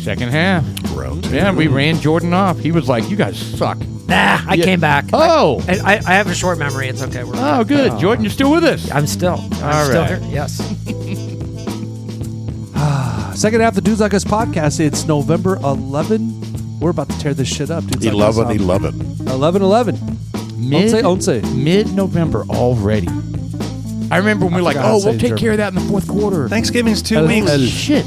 Second half. Round two. Yeah, we ran Jordan off. He was like, "You guys suck." Nah, I came back. Oh. I have a short memory. It's okay. Oh, good. Jordan, you're still with us. I'm still right. here. Yes. Second half of the Dudes Like Us podcast. It's November 11. We're about to tear this shit up. Dudes 11-11. 11-11. Once. Mid-November already. I remember when we were like, forgot how to we'll say take care of that in the fourth quarter. Thanksgiving's 2 weeks. Shit.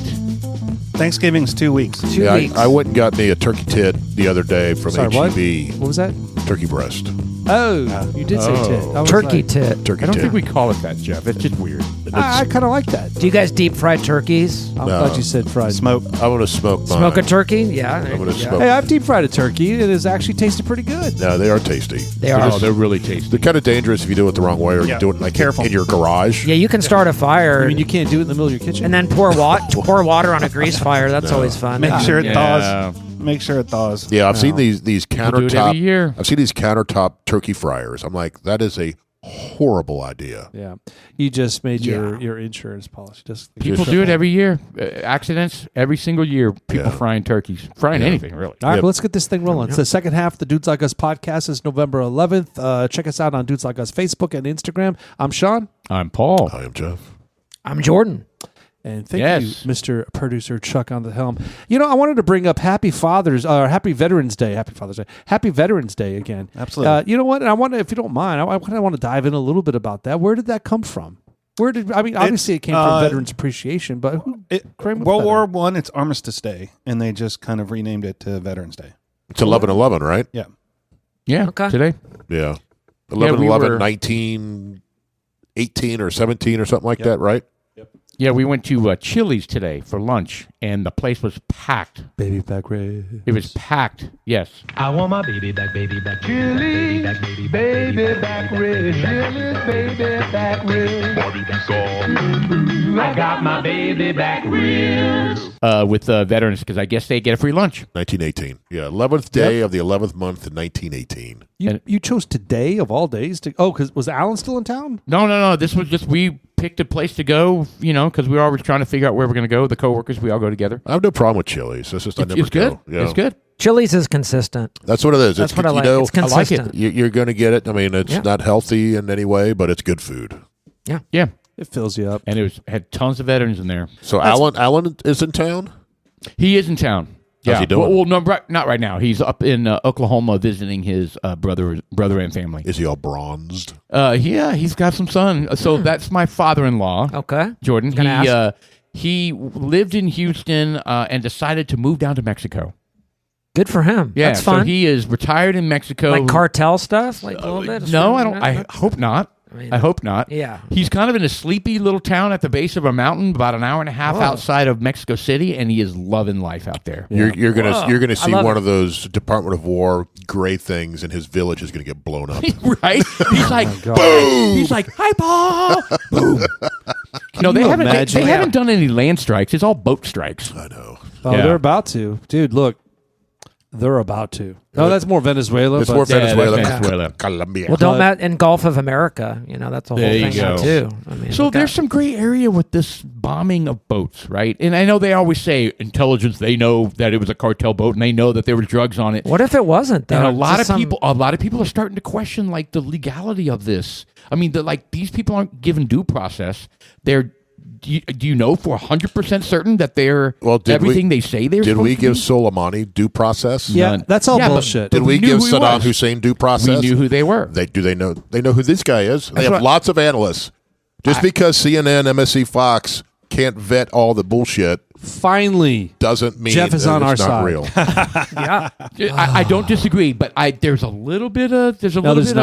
Thanksgiving's 2 weeks. 2 weeks. I went and got me a turkey tit the other day from H-E-B. What was that? Turkey breast. Oh, you did say tit. I was Turkey like, tit. Turkey I don't tit. think we call it that, Jeff. It's just weird. I kind of like that. Do you guys deep fry turkeys? I'm glad you said fried. Smoke. I'm going to smoke mine. Smoke a turkey? Yeah. I'm going to smoke. Hey, I've deep fried a turkey. It has actually tasted pretty good. No, they are tasty. They are. Oh, they're really tasty. They're kind of dangerous if you do it the wrong way or you do it like careful. in your garage. Yeah, you can start a fire I mean, you can't do it in the middle of your kitchen. and then pour water on a grease fire. That's always fun. Make sure it Yeah. thaws. Make sure it thaws. Yeah, I've seen these do it countertop. every year. I've seen these countertop turkey fryers. I'm like, that is a horrible idea. Yeah, you just made your insurance policy. People do it every year. Accidents every single year. People Yeah. frying turkeys. Frying anything, really. All right, Yep. well, let's get this thing rolling. It's the second half of the Dudes Like Us podcast. Is November 11th. Check us out on Dudes Like Us Facebook and Instagram. I'm Sean, I'm Paul. I am Jeff. I'm Jordan. and thank Yes. you, Mr. Producer Chuck on the helm. You know, I wanted to bring up Happy Veterans Day. Happy Father's Day. Happy Veterans Day again. Absolutely. You know what? And I want to, if you don't mind, I want to dive in a little bit about that. Where did that come from? Obviously it came from Veterans Appreciation, but who came with World that? War One, it's Armistice Day, and they just kind of renamed it to Veterans Day. It's 11-11, right? Yeah. Yeah, Okay. today. Yeah. we 11-11, were- 1918 or 17 or something like that, right? Yeah, we went to Chili's today for lunch, and the place was packed. Baby back red. It was packed. Yes. I want my baby back, Chili, baby back ribs, baby back ribs. I got my baby back ribs. With veterans, because I guess they get a free lunch. 1918. Yeah, 11th day of the 11th month in 1918. You chose today of all days to because was Alan still in town? No. This was just we picked a place to go, because we were always trying to figure out where we're going to go. The coworkers, we all go together. I have no problem with Chili's. It's just I never It's good. go. Yeah. It's good. Chili's is consistent. That's what it is. That's It's, what I like. It's I like it. consistent. You're going to get it. I mean, it's Yeah. not healthy in any way, but it's good food. Yeah. It fills you up. And it had tons of veterans in there. So Alan is in town? He is in town. How's he doing? Well, no, not right now. He's up in Oklahoma visiting his brother and family. Is he all bronzed? Yeah, he's got some sun. So that's my father-in-law, Okay. Jordan. Gonna ask. He lived in Houston and decided to move down to Mexico. Good for him. Yeah, That's fun. so he is retired in Mexico. Like cartel stuff? Like a little bit? No, I don't. I hope not. mean, I hope not. yeah. He's kind of in a sleepy little town at the base of a mountain, about an hour and a half outside of Mexico City, and he is loving life out there. You're gonna see love one it. of those Department of War gray things, and his village is gonna get blown up. Right? He's like, boom! He's like, hi, Paul! Boom! No, they haven't. They haven't done any land strikes. It's all boat strikes. I know. Oh, Yeah. they're about to. Dude, look. They're about to. No, that's more Venezuela. It's but more Venezuela. that's Venezuela. Colombia. Well, don't in Gulf of America. That's a whole There you thing now, go. too. I mean, So look there's at- some gray area with this bombing of boats, right? And I know they always say intelligence. They know that it was a cartel boat, and they know that there were drugs on it. What if it wasn't, though? And a lot Just of people are starting to question like the legality of this. I mean, these people aren't given due process. Do you know for 100% certain that they're everything they say they're? Did we supposed to give be? Soleimani due process? yeah, None. that's all Yeah, but- bullshit. Did we we knew give who he Saddam was. Hussein due process? We knew who they were. They know who this guy is. They have what- lots of analysts. Just because CNN, MSC, Fox can't vet all the bullshit Finally, doesn't mean Jeff is that on it's our not side. real. Yeah. I don't disagree, but there's a little bit of there's to not. this.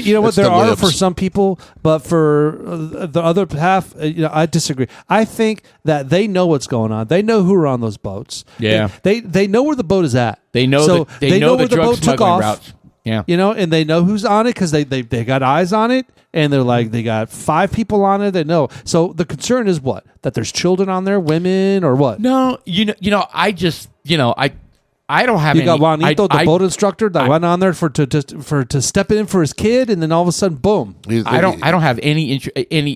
You know what? It's There the are libs. for some people, but for the other half, I disagree. I think that they know what's going on. They know who are on those boats. Yeah. They know where the boat is at. They know So that they know where the the drug boat took smuggling off. routes. Yeah. And they know who's on it because they got eyes on it, and they're like they got 5 people on it. They know. So the concern is what? That there's children on there, women, or what? No, I just I don't have You any. got Juanito, the I boat instructor, that went on there to step in for his kid, and then all of a sudden, boom. don't have any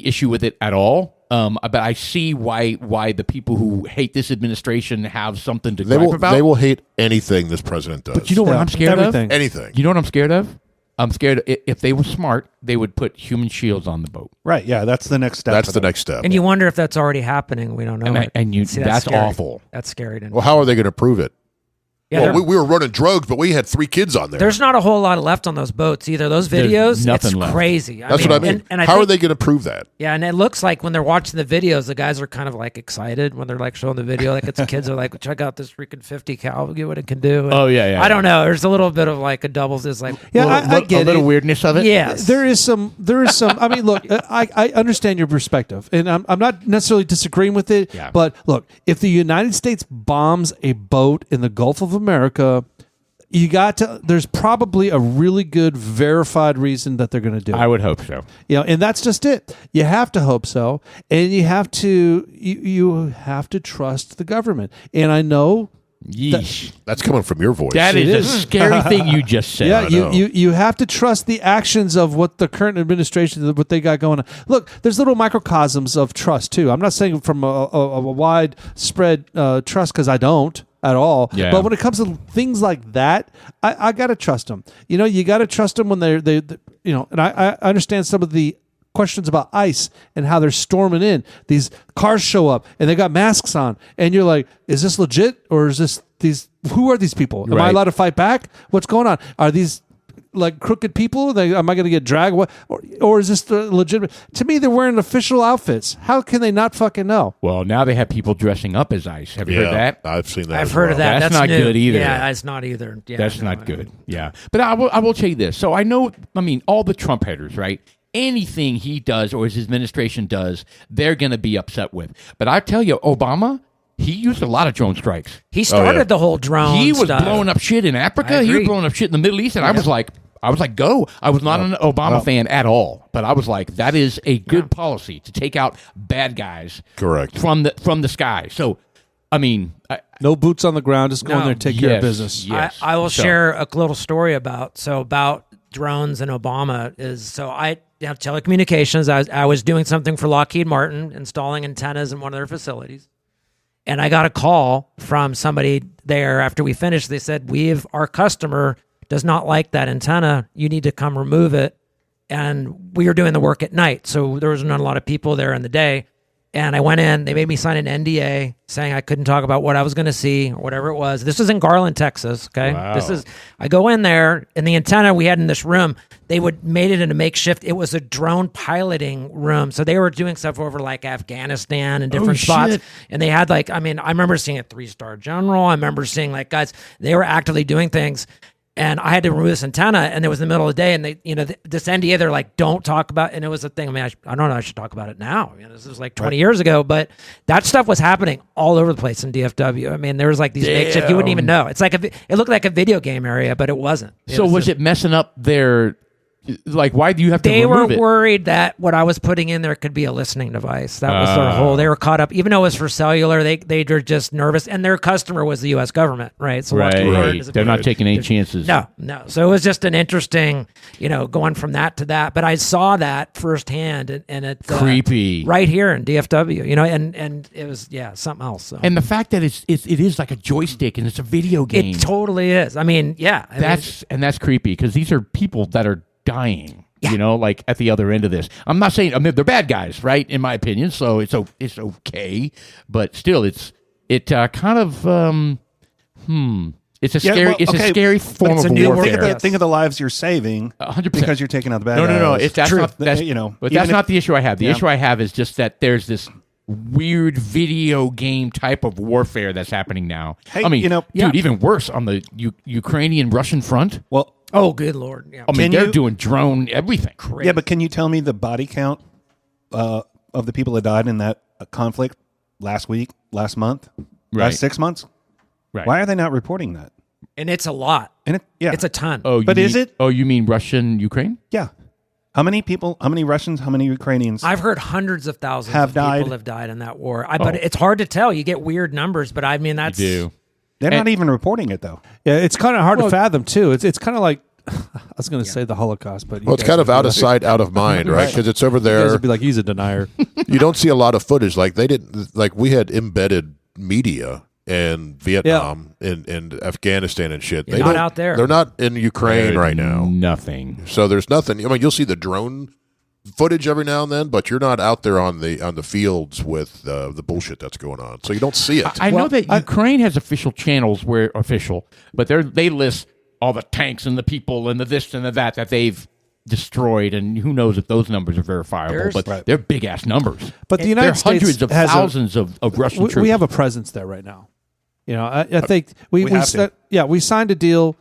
issue with it at all. But I see why the people who hate this administration have something to They gripe will. about. They will hate anything this president does. But you know what I'm scared Everything. anything. of? You know what I'm scared of? I'm scared if they were smart, they would put human shields on the boat. Right. Yeah. That's the next step. That's for the them. next step. And you wonder if that's already happening. We don't know. it. See, That's scary. awful. That's scary. To Well, how are they going to prove it? Yeah, well, there- we were running drugs, but we had 3 kids on there. there's not a whole lot left on those boats either. Those There's videos, nothing it's left. crazy. That's what I mean. And I How think, are they going to prove that? Yeah, and it looks like when they're watching the videos, the guys are kind of like excited when they're like showing the video. Like it's the kids are like, check out this freaking 50 cal, look at what it can do. And Oh, yeah. I don't know. There's a little bit of like a doubles. Is like, Yeah, I a get little it. weirdness of it. yes, There is some. I mean, look, I understand your perspective, and I'm not necessarily disagreeing with it. Yeah. But look, if the United States bombs a boat in the Gulf of America, you got to. There's probably a really good verified reason that they're going to do it. I would hope so. And that's just it. You have to hope so, and you have to. You have to trust the government. And I know. Yeesh. That's coming from your voice. That is It a is. scary thing you just said. Yeah, I know. you have to trust the actions of what the current administration, what they got going on. Look, there's little microcosms of trust too. I'm not saying from a widespread trust because I don't at all. Yeah. But when it comes to things like that, I gotta trust them. You got to trust them when they and I understand some of the questions about ICE and how they're storming in. These cars show up and they got masks on, and you're like, is this legit or is this these? Who are these people? Am I Right. allowed to fight back? What's going on? Are these like crooked people? Am I going to get dragged? What? Or is this legitimate? To me, they're wearing official outfits. How can they not fucking know? Well, now they have people dressing up as ICE. Have you heard that? I've seen that. I've as heard well. of that. That's That's not new. good either. Yeah, it's not either. Yeah, That's no, not good. Yeah. But I will tell you this. So I know, all the Trump haters, right? Anything he does or his administration does, they're going to be upset with. But I tell you, Obama, he used a lot of drone strikes. He started yeah. the whole drone. He was stuff. blowing up shit in Africa. I He was agree. blowing up shit in the Middle East. And I was like, go. I was not an Obama fan at all. But I was like, that is a good policy to take out bad guys Correct. from the sky. So, No boots on the ground. Just go in No. there and take care of Yes. business. Yes. I will So- share a little story about drones and Obama I have telecommunications. I was doing something for Lockheed Martin, installing antennas in one of their facilities. And I got a call from somebody there after we finished. They said, our customer does not like that antenna. You need to come remove it. And we were doing the work at night. So there was not a lot of people there in the day. And I went in, they made me sign an NDA saying I couldn't talk about what I was going to see or whatever it was. This is in Garland, Texas. Okay. Wow. I go in there and the antenna we had in this room, they made it in a makeshift. It was a drone piloting room. So they were doing stuff over like Afghanistan and different spots. shit. And they had I remember seeing a 3-star general. I remember seeing guys, they were actively doing things. And I had to remove this antenna, and it was in the middle of the day. And they, this NDA, they're like, "Don't talk about." And it was a thing. I don't know. I should talk about it now. This was like 20 years ago, but that stuff was happening all over the place in DFW. There was these makeshift. You wouldn't even know. It's it looked like a video game area, but it wasn't. So was it messing up their? Why do you have to They were remove it? worried that what I was putting in there could be a listening device. That was their whole. They were caught up, even though it was for cellular. They were just nervous, and their customer was the U.S. government, right? So Lockheed Martin is a They're big- not taking any chances. No. So it was just an interesting, going from that to that. But I saw that firsthand, and it's Creepy. right here in DFW, and it was something else. So. And the fact that it is like a joystick and it's a video game. It totally is. That's creepy because these are people that are dying. At the other end of this. I'm not saying they're bad guys, right? In my opinion, so it's okay, but still, it's kind of It's a scary. It's a scary form it's of a new warfare. Think of the lives you're saving 100%. because you're taking out the bad No. guys. If that's True. not that's but that's not the issue I have. The issue I have is just that there's this weird video game type of warfare that's happening now. Hey, dude, even worse on the Ukrainian-Russian front. Well, oh, good Lord! Yeah. They're doing drone everything. Crazy. yeah, but can you tell me the body count of the people that died in that conflict last week, last month, last 6 months? Right. Why are they not reporting that? And it's a lot. And It's a ton. Oh, But is it? Oh, you mean Russian Ukraine? Yeah. How many people? How many Russians? How many Ukrainians? I've heard hundreds of thousands Have of died. people have died in that war. But it's hard to tell. You get weird numbers, but that's You do. They're not even reporting it though. Yeah, it's kind of hard to fathom too. It's kind of like I was going to say the Holocaust, but Well, it's kind of out of sight, out of mind, right? Because it's over You guys there. would be like, he's a denier. You don't see a lot of footage. Like they didn't. Like we had embedded media in Vietnam and Afghanistan and shit. They not don't- out there. They're not in Ukraine right now. Nothing. So there's nothing. I mean, you'll see the drone footage every now and then, but you're not out there on the fields with the bullshit that's going on. So you don't see it. I know that Ukraine has official channels but they list all the tanks and the people and the this and the that they've destroyed, and who knows if those numbers are verifiable. But they're big ass numbers. But the United States hundreds of has thousands of Russian troops. we have a presence there right now. You know, I think we have to. we signed a deal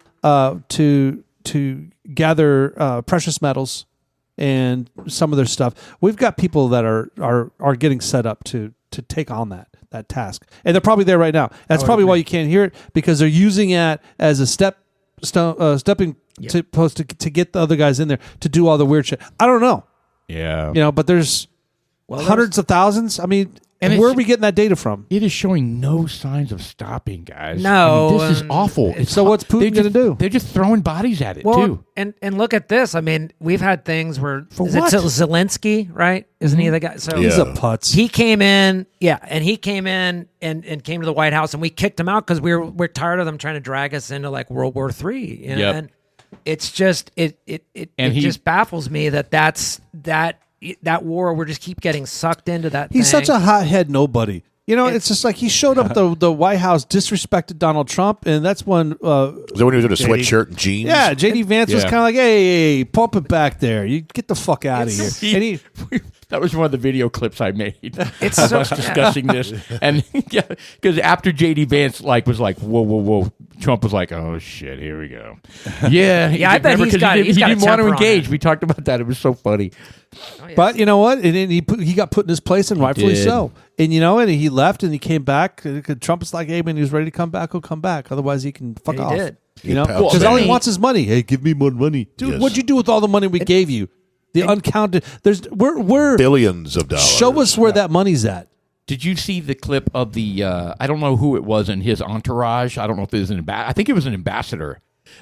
to gather precious metals and some of their stuff. We've got people that are getting set up to take on that task, and they're probably there right now. That's probably why you can't hear it, because they're using it as a stepping post to get the other guys in there to do all the weird shit. I don't know, Yeah. you know, but there's hundreds of thousands. I mean, And where it's- are we getting that data from? It is showing no signs of stopping, guys. No, I mean, this is awful. So what's Putin they're gonna do? They're just throwing bodies at it too. and look at this. I mean, we've had things where For is what? it Zelensky, right? Isn't he the guy? So Yeah. He's a putz. he came in, and he came in and came to the White House, and we kicked him out because we're tired of them trying to drag us into like World War III. You know? Yep. And it's just it just baffles me that war. We're just keep getting sucked into that. He's thing. such a hothead nobody. You know, it's just like he showed up at the White House, disrespected Donald Trump, and that's when Is that when he was in a sweatshirt and jeans? yeah, JD Vance was Yeah. kind of like, hey, pump it back there. You get the fuck out of here. And he That was one of the video clips I made. It's of so- us discussing this, and because after JD Vance was like, whoa, Trump was like, oh shit, here we go. Yeah, Yeah, I bet remember, he's 'cause got- he he's got a didn't want to temper on engage. it. We talked about that. It was so funny. But you know what? And then he got put in his place, and rightfully did. so. And you know, and he left, and he came back. Trump was like, "Hey, man, he was ready to come back. He'll come back. Otherwise, he can fuck He off." did. You know, Well, because all he man. wants is money. Hey, give me more money, dude. Yes. What'd you do with all the money we gave you? The uncounted. We're Billions of dollars. show us where that money's at. Did you see the clip of the? I don't know who it was in his entourage. I don't know if it was I think it was an ambassador,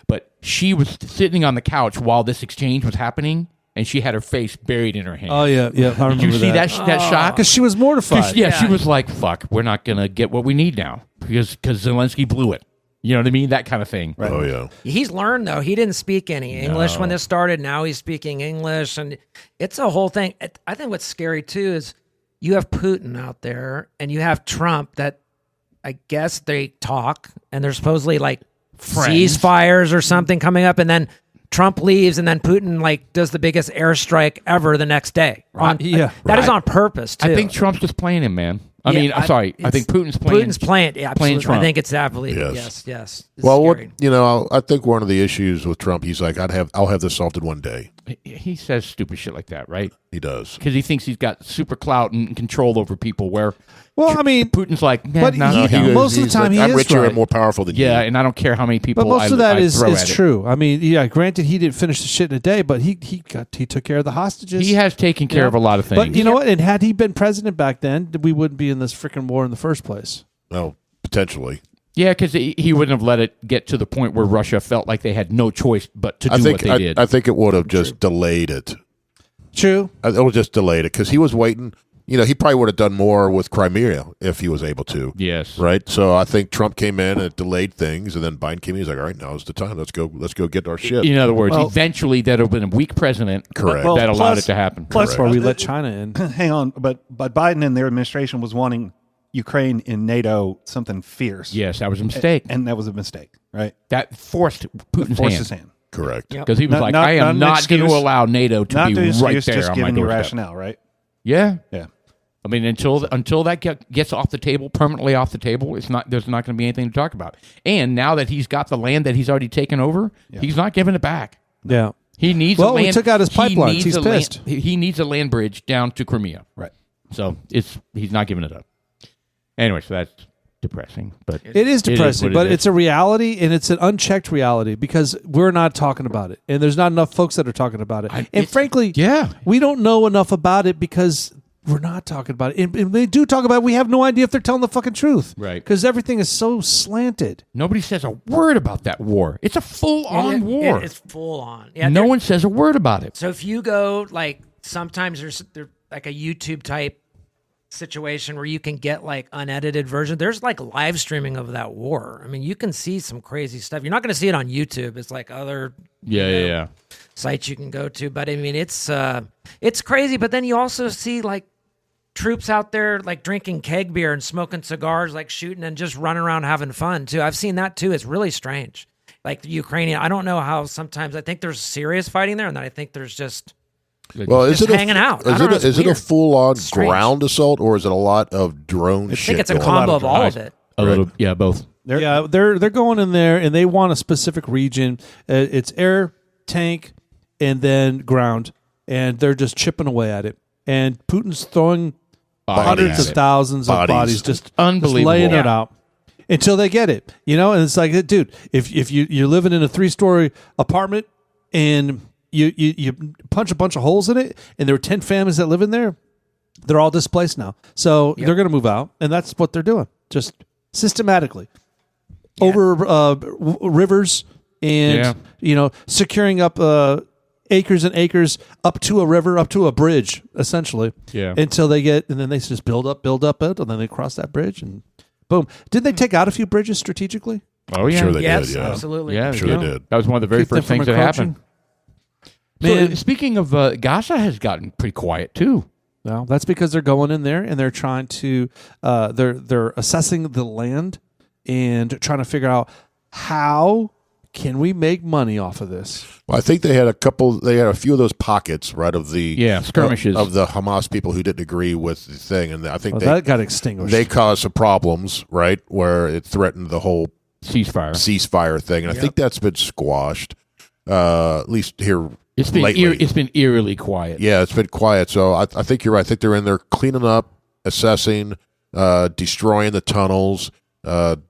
but she was sitting on the couch while this exchange was happening, and she had her face buried in her hand. Oh yeah, I remember Did you see that shot? Because she was mortified. Yeah, she was like, "Fuck, we're not gonna get what we need now because Zelensky blew it." You know what I mean? That kind of thing. Oh yeah. He's learned though. He didn't speak any English when this started. Now he's speaking English, and it's a whole thing. I think what's scary too is you have Putin out there, and you have Trump. That I guess they talk, and they're supposedly like ceasefires or something coming up, and then Trump leaves, and then Putin like does the biggest airstrike ever the next day. That is on purpose too. I think Trump's just playing him, man. I think Putin's playing. Putin's playing. Yeah, absolutely. Trump. I think it's absolutely Yes. yes. It's Well, scary. I think one of the issues with Trump, he's like, I'll have this solved in one day. He says stupid shit like that, right? He does. Because he thinks he's got super clout and control over people. Where Well, I mean, Putin's like, man, but no, he- you don't. most of the he's time like, he I'm is richer right. and more powerful than Yeah, you. and I don't care how many people. but most of that I is throw at it. true. I mean, yeah, granted, he didn't finish the shit in a day, but he took care of the hostages. He has taken care of a lot of things. But you know what? And had he been president back then, we wouldn't be in this freaking war in the first place. No, potentially. Yeah, because he wouldn't have let it get to the point where Russia felt like they had no choice but to do I think what they did. I think it would have just delayed it. True. It would just delayed it because he was waiting. You know, he probably would have done more with Crimea if he was able to. Yes. Right. So I think Trump came in and it delayed things, and then Biden came in. He's like, "All right, now's the time. Let's go get our shit." In other words, Well- eventually there'd have been a weak president Correct. Well, that allowed plus- it to happen. Plus, Or we let China in. hang on, but Biden and their administration was wanting Ukraine in NATO something fierce. Yes, that was a mistake. And that was a mistake, right? That forced Putin's Forced hand. his hand. Correct. Because he was Not- like, not- I am not an not going to excuse. allow NATO to Not be the right excuse, there just on my giving you doorstep. rationale, right? Yeah. Yeah. I mean, until that gets off the table, permanently off the table, there's not going to be anything to talk about. And now that he's got the land that he's already taken over, he's not giving it back. Yeah. He needs Well, a land. we took out his he pipelines. needs He's a land- pissed. he needs a land bridge down to Crimea. Right. So he's not giving it up. Anyway, so that's depressing. But It is depressing, what but it is. it's a reality, and it's an unchecked reality because we're not talking about it, and there's not enough folks that are talking about it. And it's- frankly, yeah. we don't know enough about it because we're not talking about it. And they do talk about it. We have no idea if they're telling the fucking truth. Right. Because everything is so slanted. Nobody says a word about that war. It's a full-on war. It's full on. Yeah, no one says a word about it. So if you go, like, sometimes there's like a YouTube type situation where you can get like unedited version. There's like live streaming of that war. I mean, you can see some crazy stuff. You're not going to see it on YouTube. It's like other sites you can go to. But I mean, it's crazy. But then you also see like troops out there like drinking keg beer and smoking cigars, like shooting and just running around having fun too. I've seen that too. It's really strange. Like the Ukrainian, I don't know how sometimes I think there's serious fighting there, and then I think there's just is it hanging out. Is it a full-on ground assault, or is it a lot of drone shit? I think it's a going combo on? of all of it. Both. They're going in there and they want a specific region. It's air, tank, and then ground, and they're just chipping away at it. And Putin's throwing hundreds of thousands of bodies, just unbelievable, laying it out until they get it. You know, and it's like, dude, if you're living in a 3-story apartment and you punch a bunch of holes in it, and there were 10 families that live in there, they're all displaced now. So they're going to move out, and that's what they're doing, just systematically over rivers and securing up acres and acres up to a river, up to a bridge, essentially. Yeah. Until they get, and then they just build up it, and then they cross that bridge, and boom. Did they take out a few bridges strategically? Oh yeah, sure they Yes, did. Yeah, absolutely. Yeah, sure they did. That was one of the very Keep them first from things that encroaching. happened. Man. So, speaking of Gaza, has gotten pretty quiet too. Well, that's because they're going in there and they're trying to they're assessing the land and trying to figure out how can we make money off of this. Well, I think they had a few of those pockets, right, of the skirmishes of the Hamas people who didn't agree with the thing, and I think that got extinguished. They caused some problems, right, where it threatened the whole ceasefire thing, and I think that's been squashed, at least here. It's been eerily quiet. Yeah, it's been quiet. So I think you're right. I think they're in there cleaning up, assessing, destroying the tunnels,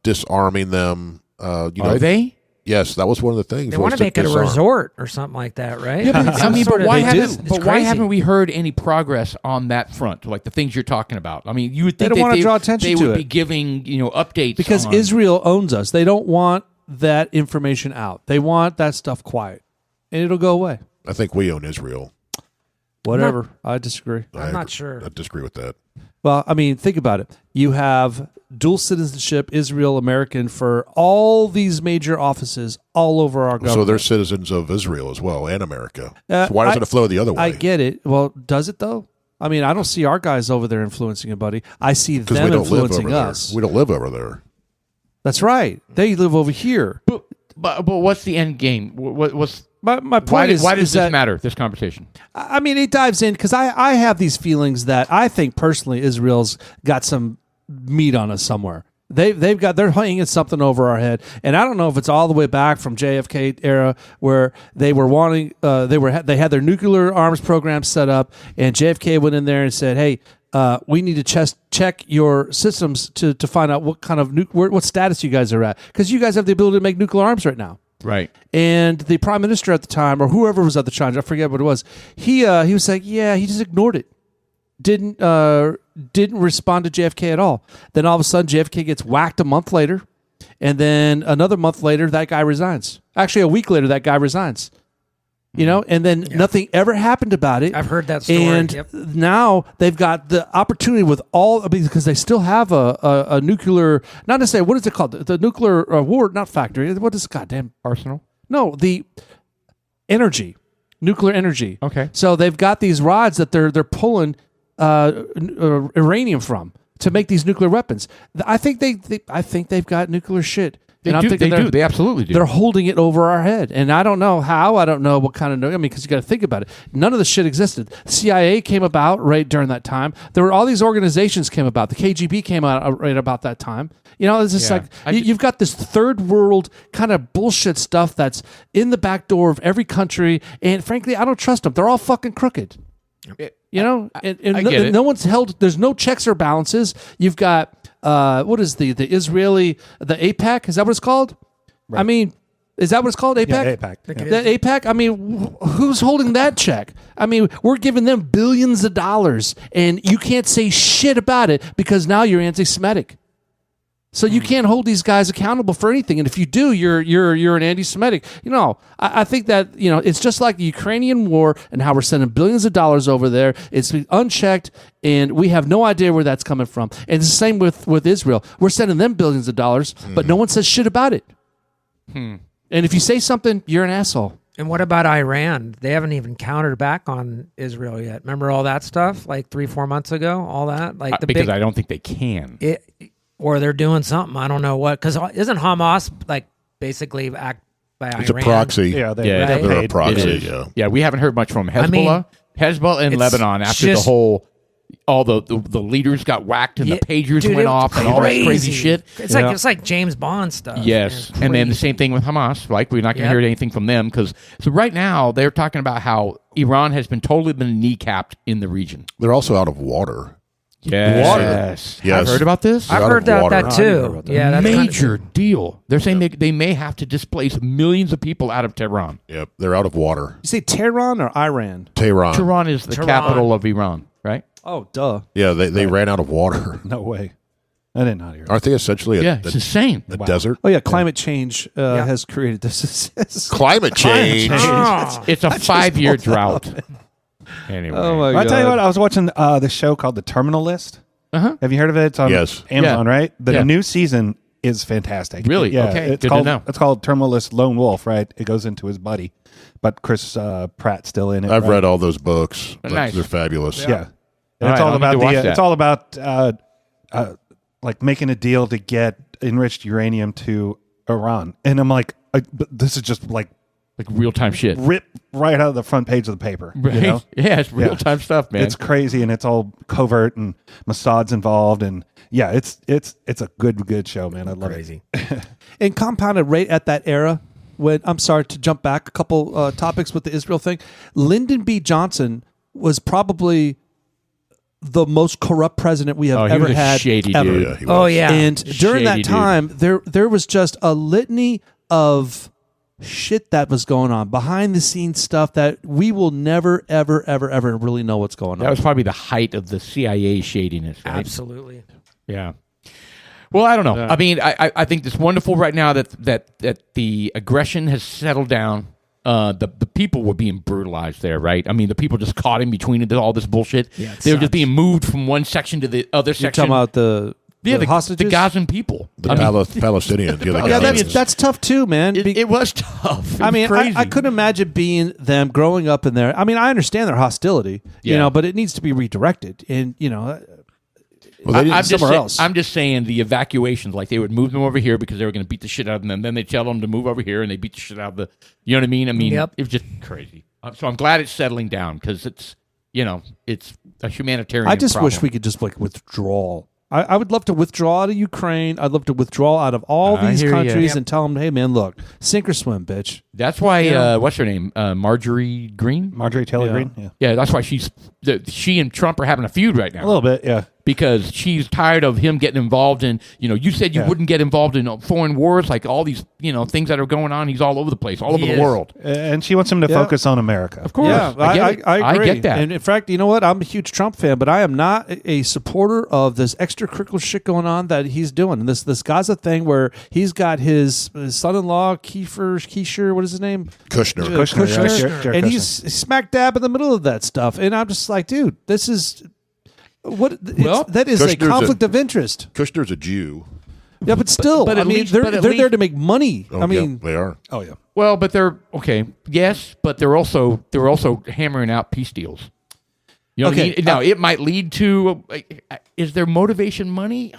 disarming them. Are they? Yes, that was one of the things. They want to make it a resort or something like that, right? Yeah, but why crazy. haven't we heard any progress on that front? Like the things you're talking about. I mean, you would think they don't want to draw attention they to would it. be giving updates because Israel owns us. They don't want that information out. They want that stuff quiet, and it'll go away. I think we own Israel. Whatever. I disagree. I'm not sure. I disagree with that. Well, I mean, think about it. You have dual citizenship, Israel, American, for all these major offices all over our government. So they're citizens of Israel as well and America. So why doesn't it flow the other way? I get it. Well, does it though? I mean, I don't see our guys over there influencing anybody. I see them influencing us. We don't live over there. That's right. They live over here. But what's the end game? What's my point is, why does this matter, this conversation? I mean, it dives in because I have these feelings that I think personally Israel's got some meat on us somewhere. They're hanging something over our head, and I don't know if it's all the way back from JFK era where they were wanting they had their nuclear arms program set up, and JFK went in there and said, "Hey, we need to check your systems to find out what kind of what status you guys are at, because you guys have the ability to make nuclear arms right now." Right. And the prime minister at the time, or whoever was at the time, I forget what it was, he was like, yeah, he just ignored it. Didn't respond to JFK at all. Then all of a sudden, JFK gets whacked a month later, and then another month later, that guy resigns. Actually, a week later, that guy resigns. You know, and then nothing ever happened about it. I've heard that story. And now they've got the opportunity with because they still have a nuclear, not necessarily, what is it called? The nuclear war, not factory. What is it? Goddamn arsenal? No, the energy, nuclear energy. Okay. So they've got these rods that they're pulling uranium from to make these nuclear weapons. I think they've got nuclear shit. They do. They absolutely do. They're holding it over our head. And I don't know how. I don't know what kind of... I mean, because you got to think about it. None of the shit existed. CIA came about right during that time. There were all these organizations came about. The KGB came out right about that time. You know, it's just you've got this third world kind of bullshit stuff that's in the back door of every country. And frankly, I don't trust them. They're all fucking crooked. You know? No one's held... There's no checks or balances. You've got... what is the Israeli, the AIPAC? Is that what it's called? Right. I mean, Is that what it's called? APAC? Yeah, APAC. think Yeah. it That APAC? I mean, who's holding that check? I mean, we're giving them billions of dollars, and you can't say shit about it because now you're anti-Semitic. So you can't hold these guys accountable for anything, and if you do, you're an anti-Semitic. I think that it's just like the Ukrainian war and how we're sending billions of dollars over there. It's unchecked, and we have no idea where that's coming from. And it's the same with Israel. We're sending them billions of dollars, but no one says shit about it. And if you say something, you're an asshole. And what about Iran? They haven't even countered back on Israel yet. Remember all that stuff like 3-4 months ago? All that because I don't think they can. Or they're doing something. I don't know what. Because isn't Hamas like basically act by It's Iran? a proxy. Yeah, Yeah, they're They're a paid. proxy. Yeah. Yeah, we haven't heard much from Hezbollah. mean, Hezbollah in it's Lebanon after just- all the leaders got whacked and Yeah, the pagers dude, went it was off and all that crazy shit. It's like James Bond stuff. Yes, and then the same thing with Hamas. Like we're not going to hear anything from them because right now they're talking about how Iran has been kneecapped in the region. They're also out of water. Yes, Yes. I've heard about this. I've out heard of water. that too. Yeah, that's Major deal. They're saying they may have to displace millions of people out of Tehran. Yep, they're out of water. You say Tehran or Iran? Tehran. Tehran is the capital of Iran, right? Oh, duh. Yeah, they ran out of water. No way. I did not hear. Aren't they essentially Yeah, it's insane. a desert? Oh, yeah, climate change has created this. Climate change. It's a 5-year drought. Anyway, Oh, my God. I tell you what, I was watching the show called The Terminal List. Have you heard of it? It's on Yes. Amazon, Yeah. right? The Yeah. new season is fantastic. Really? Yeah. Okay. It's Good to called, know. It's called Terminal List Lone Wolf, right? It goes into his buddy, but Chris Pratt's still in it. I've right? read all those books. Nice. They're fabulous. Yeah. All And it's right, all I'll need about to watch that. it's all about like making a deal to get enriched uranium to Iran. And I'm like, but this is just like real time shit. ripped right out of the front page of the paper. Right? You know? Yeah, it's real time stuff, man. It's crazy and it's all covert and Mossad's involved and yeah, it's a good show, man. I love crazy. And compounded right at that era, when I'm sorry to jump back a couple topics with the Israel thing, Lyndon B. Johnson was probably the most corrupt president we have he ever was a had shady ever. dude. Yeah, he Oh was. yeah. And during that Shady dude. time, there was just a litany of shit that was going on behind the scenes stuff that we will never ever really know what's going That on. was probably the height of the CIA shadiness, right? Absolutely. Yeah. Well, I don't know. I mean, I think it's wonderful right now that the aggression has settled down. The people were being brutalized there, right? I mean, the people just caught in between all this bullshit. Yeah, it they were just sucks. being moved from one section to the other You're section. talking about the hostages? the Gazan people. The I mean, Palestinians. Yeah, the Yeah, Gazans. that's tough too, man. it was tough. It I was mean, crazy. I couldn't imagine being them growing up in there. I mean, I understand their hostility, Yeah. but it needs to be redirected. And, Well, they didn't- I'm just somewhere else. I'm just saying the evacuations, like they would move them over here because they were going to beat the shit out of them. Then they tell them to move over here, and they beat the shit out of the. You know what I mean? I mean, Yep. it was just crazy. So I'm glad it's settling down because it's it's a humanitarian. I just wish problem. we could just withdraw. I would love to withdraw out of Ukraine. I'd love to withdraw out of all I these hear ya. countries Yep. and tell them, hey, man, look, sink or swim, bitch. That's why. What's her name? Marjorie Green. Marjorie Taylor Yeah. Greene. Yeah. Yeah, that's why she and Trump are having a feud right now. A little bit, yeah. Because she's tired of him getting involved in, you said you Yeah. wouldn't get involved in foreign wars, like all these, things that are going on. He's all over the place, all over He the is. world. And she wants him to Yeah. focus on America. Of course. Yeah, I agree. get that. And in fact, you know what? I'm a huge Trump fan, but I am not a supporter of this extracurricular shit going on that he's doing. And this Gaza thing where he's got his son-in-law, Keisher, what is his name? Kushner. Kushner, yeah. Jared and Kushner. he's smack dab in the middle of that stuff. And I'm just like, dude, this is that is a Kushner's conflict of interest. Kushner's a Jew. Yeah, but still, but I at mean, least- they're but at there least- to make money. Oh, I mean, yeah, they are. Oh, yeah. Well, but they're okay. Yes, but they're also hammering out peace deals. You know what I Okay, mean? Now it might lead to. Is their motivation money?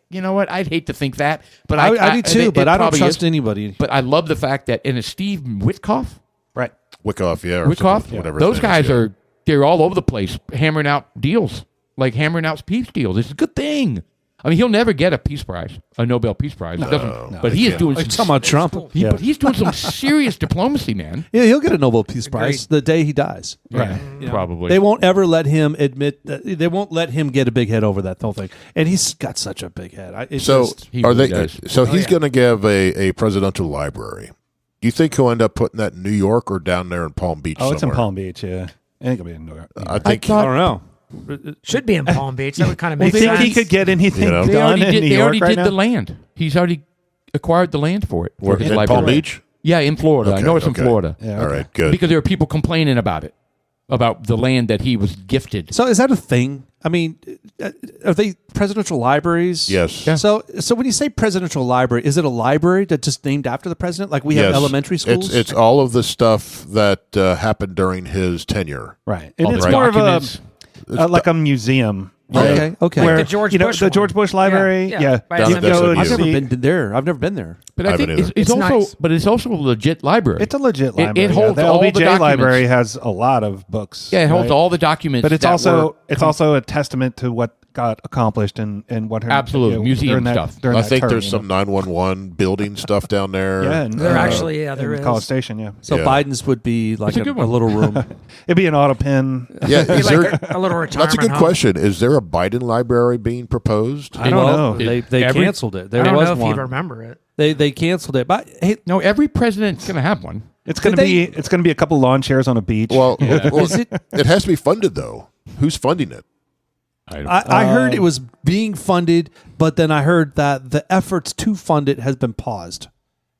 You know what? I'd hate to think that, but I do too. But I don't probably trust is. anybody. But I love the fact that in a Steve Witkoff, Right. Wickoff, yeah. or Witkoff, something, whatever. those his name guys is, they're all over the place hammering out deals, like hammering out peace deals. It's a good thing. I mean, he'll never get a peace prize, a Nobel Peace Prize. But he is doing Are you some. talking about Trump? But he's doing some serious diplomacy, man. Yeah, he'll get a Nobel Peace Prize the day he dies. Right, probably. They won't ever let him admit that. They won't let him get a big head over that whole thing. And he's got such a big head. It's So just, He are really they? does. So he's going to give a presidential library. Do you think he'll end up putting that in New York or down there in Palm Beach? Oh, it's in somewhere? Palm Beach. Yeah, I think it'll be in New York. I think. I don't know. Should be in Palm Beach. That would kind of You make think sense. he could get anything You know? They done already in did. New They York already right did now? the land. He's already acquired the land for it. For Where, his in library. Palm Beach? Yeah, in Florida. I Okay, know it's in okay. Florida. Yeah, All okay. right, good. Because there are people complaining about the land that he was gifted. So is that a thing? I mean, are they presidential libraries? Yes. Yeah. So when you say presidential library, is it a library that's just named after the president, like we have Yes. elementary schools? It's all of the stuff that happened during his tenure. Right. And All it's the more of documents. like a museum. Okay, okay. Where, the George the Bush one. George Bush Library. Yeah, Yeah. by Down You at go SMU. and I've never see- been there. I've never been there. But I I think haven't it's, either. it's It's also, nice. but it's also a legit library. It's a legit library. it holds the all the LBJ documents. library has a lot of books. Yeah, it holds right? all the documents. But it's that also were also a testament to what got accomplished and what her Absolutely. Museum during that, stuff. during I that think term, there's you some know? 911 building stuff down there. Yeah, and, There actually, yeah, there in is. College Station. Yeah, So Yeah. Biden's would be like a a, good a one. little room. it'd be an auto pen. Yeah, Be is like there? a little retirement That's a good home. question. Is there a Biden library being proposed? I don't know. They Every- canceled it. I There don't was know if one. you remember it. They canceled it. But hey, No, every president's going to have one. It's gonna Did be a couple lawn chairs on a beach. Well, well, is it? it has to be funded though. Who's funding it? I heard it was being funded, but then I heard that the efforts to fund it has been paused,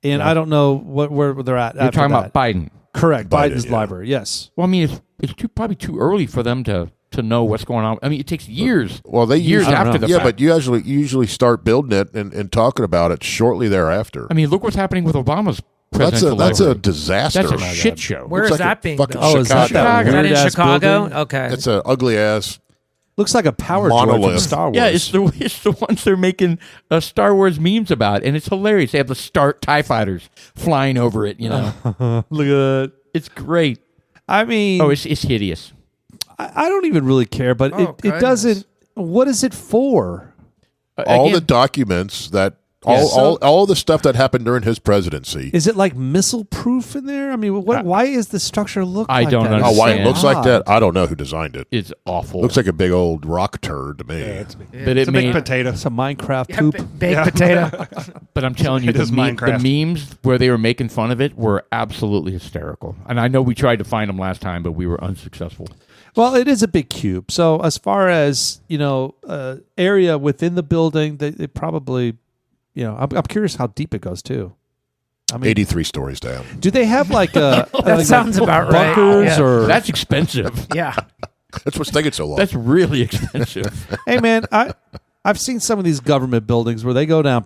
and I don't know where they're at. You're after talking that. about Biden. Correct, Biden, Biden's yeah. library. Yes. Well, I mean, it's probably too early for them to know what's going on. I mean, it takes years. Well, they years usually, after the yeah, fact. but you usually start building it and talking about it shortly thereafter. I mean, look what's happening with Obama's that's presidential a library. disaster. That's a shit show. Where Looks is like that a being fucking built? Oh, is that Chicago. that Is that in weird-ass Chicago? building? Okay. It's an ugly ass. Looks like a power droid from Monolith. Star Wars. Yeah, it's the ones they're making Star Wars memes about, and it's hilarious. They have the Start TIE fighters flying over it. You know, Look at that. it's great. I mean, Oh, it's hideous. I don't even really care, but Oh, it goodness. doesn't. What is it for? All Again, the documents that Yeah, all the stuff that happened during his presidency. Is it like missile proof in there? I mean, what? Why is the structure look? I like don't that? understand. Oh, why it looks like Odd. that? I don't know who designed it. it's awful. Looks like a big old rock turd to me. but it it's a big made. potato. It's a Minecraft Yeah, poop. baked potato. But I'm telling you, It is the Minecraft. memes where they were making fun of it were absolutely hysterical. And I know we tried to find them last time, but we were unsuccessful. Well, it is a big cube. So as far as area within the building, they probably, I'm curious how deep it goes too. I mean, 83 stories down. do they have like that sounds about right. bunkers Yeah. or? That's expensive. Yeah. That's what's taking so long. That's really expensive. Hey man, I've seen some of these government buildings where they go down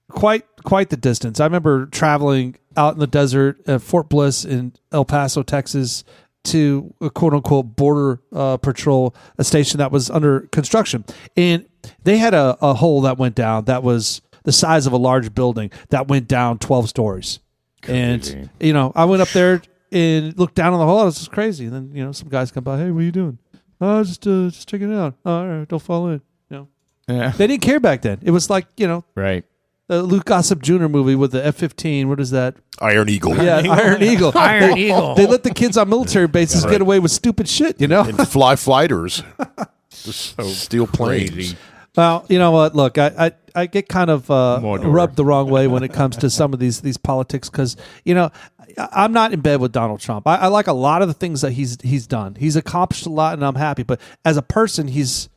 quite the distance. I remember traveling out in the desert at Fort Bliss in El Paso, Texas, to a quote unquote border patrol, a station that was under construction, and they had a hole that went down that was the size of a large building that went down 12 stories. Crazy. And I went up there and looked down on the hole. It was just crazy. And then some guys come by. Hey, what are you doing? Oh, just checking it out. Oh, all right, don't fall in. Yeah. They didn't care back then. It was like Right. the Luke Gossett Jr. movie with the F-15. What is that? Iron Eagle. Yeah, Iron Eagle. Iron They- Eagle. They let the kids on military bases get away with stupid shit. And fly fighters. Just steal planes. Crazy. Well, you know what? Look, I get kind of Mordor. rubbed the wrong way when it comes to some of these politics because I'm not in bed with Donald Trump. I like a lot of the things that he's done. He's accomplished a lot, and I'm happy. But as a person, he's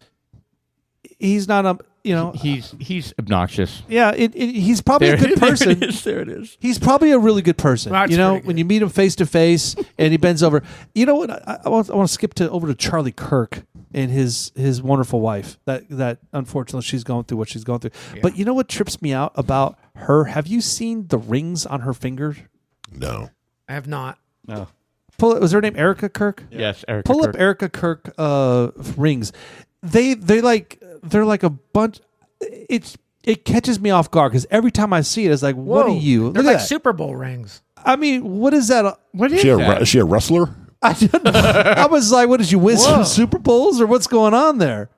not a He's obnoxious. yeah. He's probably a good person. There it is. He's probably a really good person. That's pretty when good. you meet him face to face and he bends over. You know what? I want to skip over to Charlie Kirk and his wonderful wife. That unfortunately she's going through what she's going through. But you know what trips me out about her? Have you seen the rings on her fingers? No. I have not. No. Was her name Erica Kirk? Yes, Eric. Pull up Erica Kirk rings. They're like a bunch. It catches me off guard because every time I see it, it's like, what are you? They're Look at like that. Super Bowl rings. I mean, what is that? What Is is that? she a wrestler? I didn't know. I was like, what did you win some Super Bowls or what's going on there?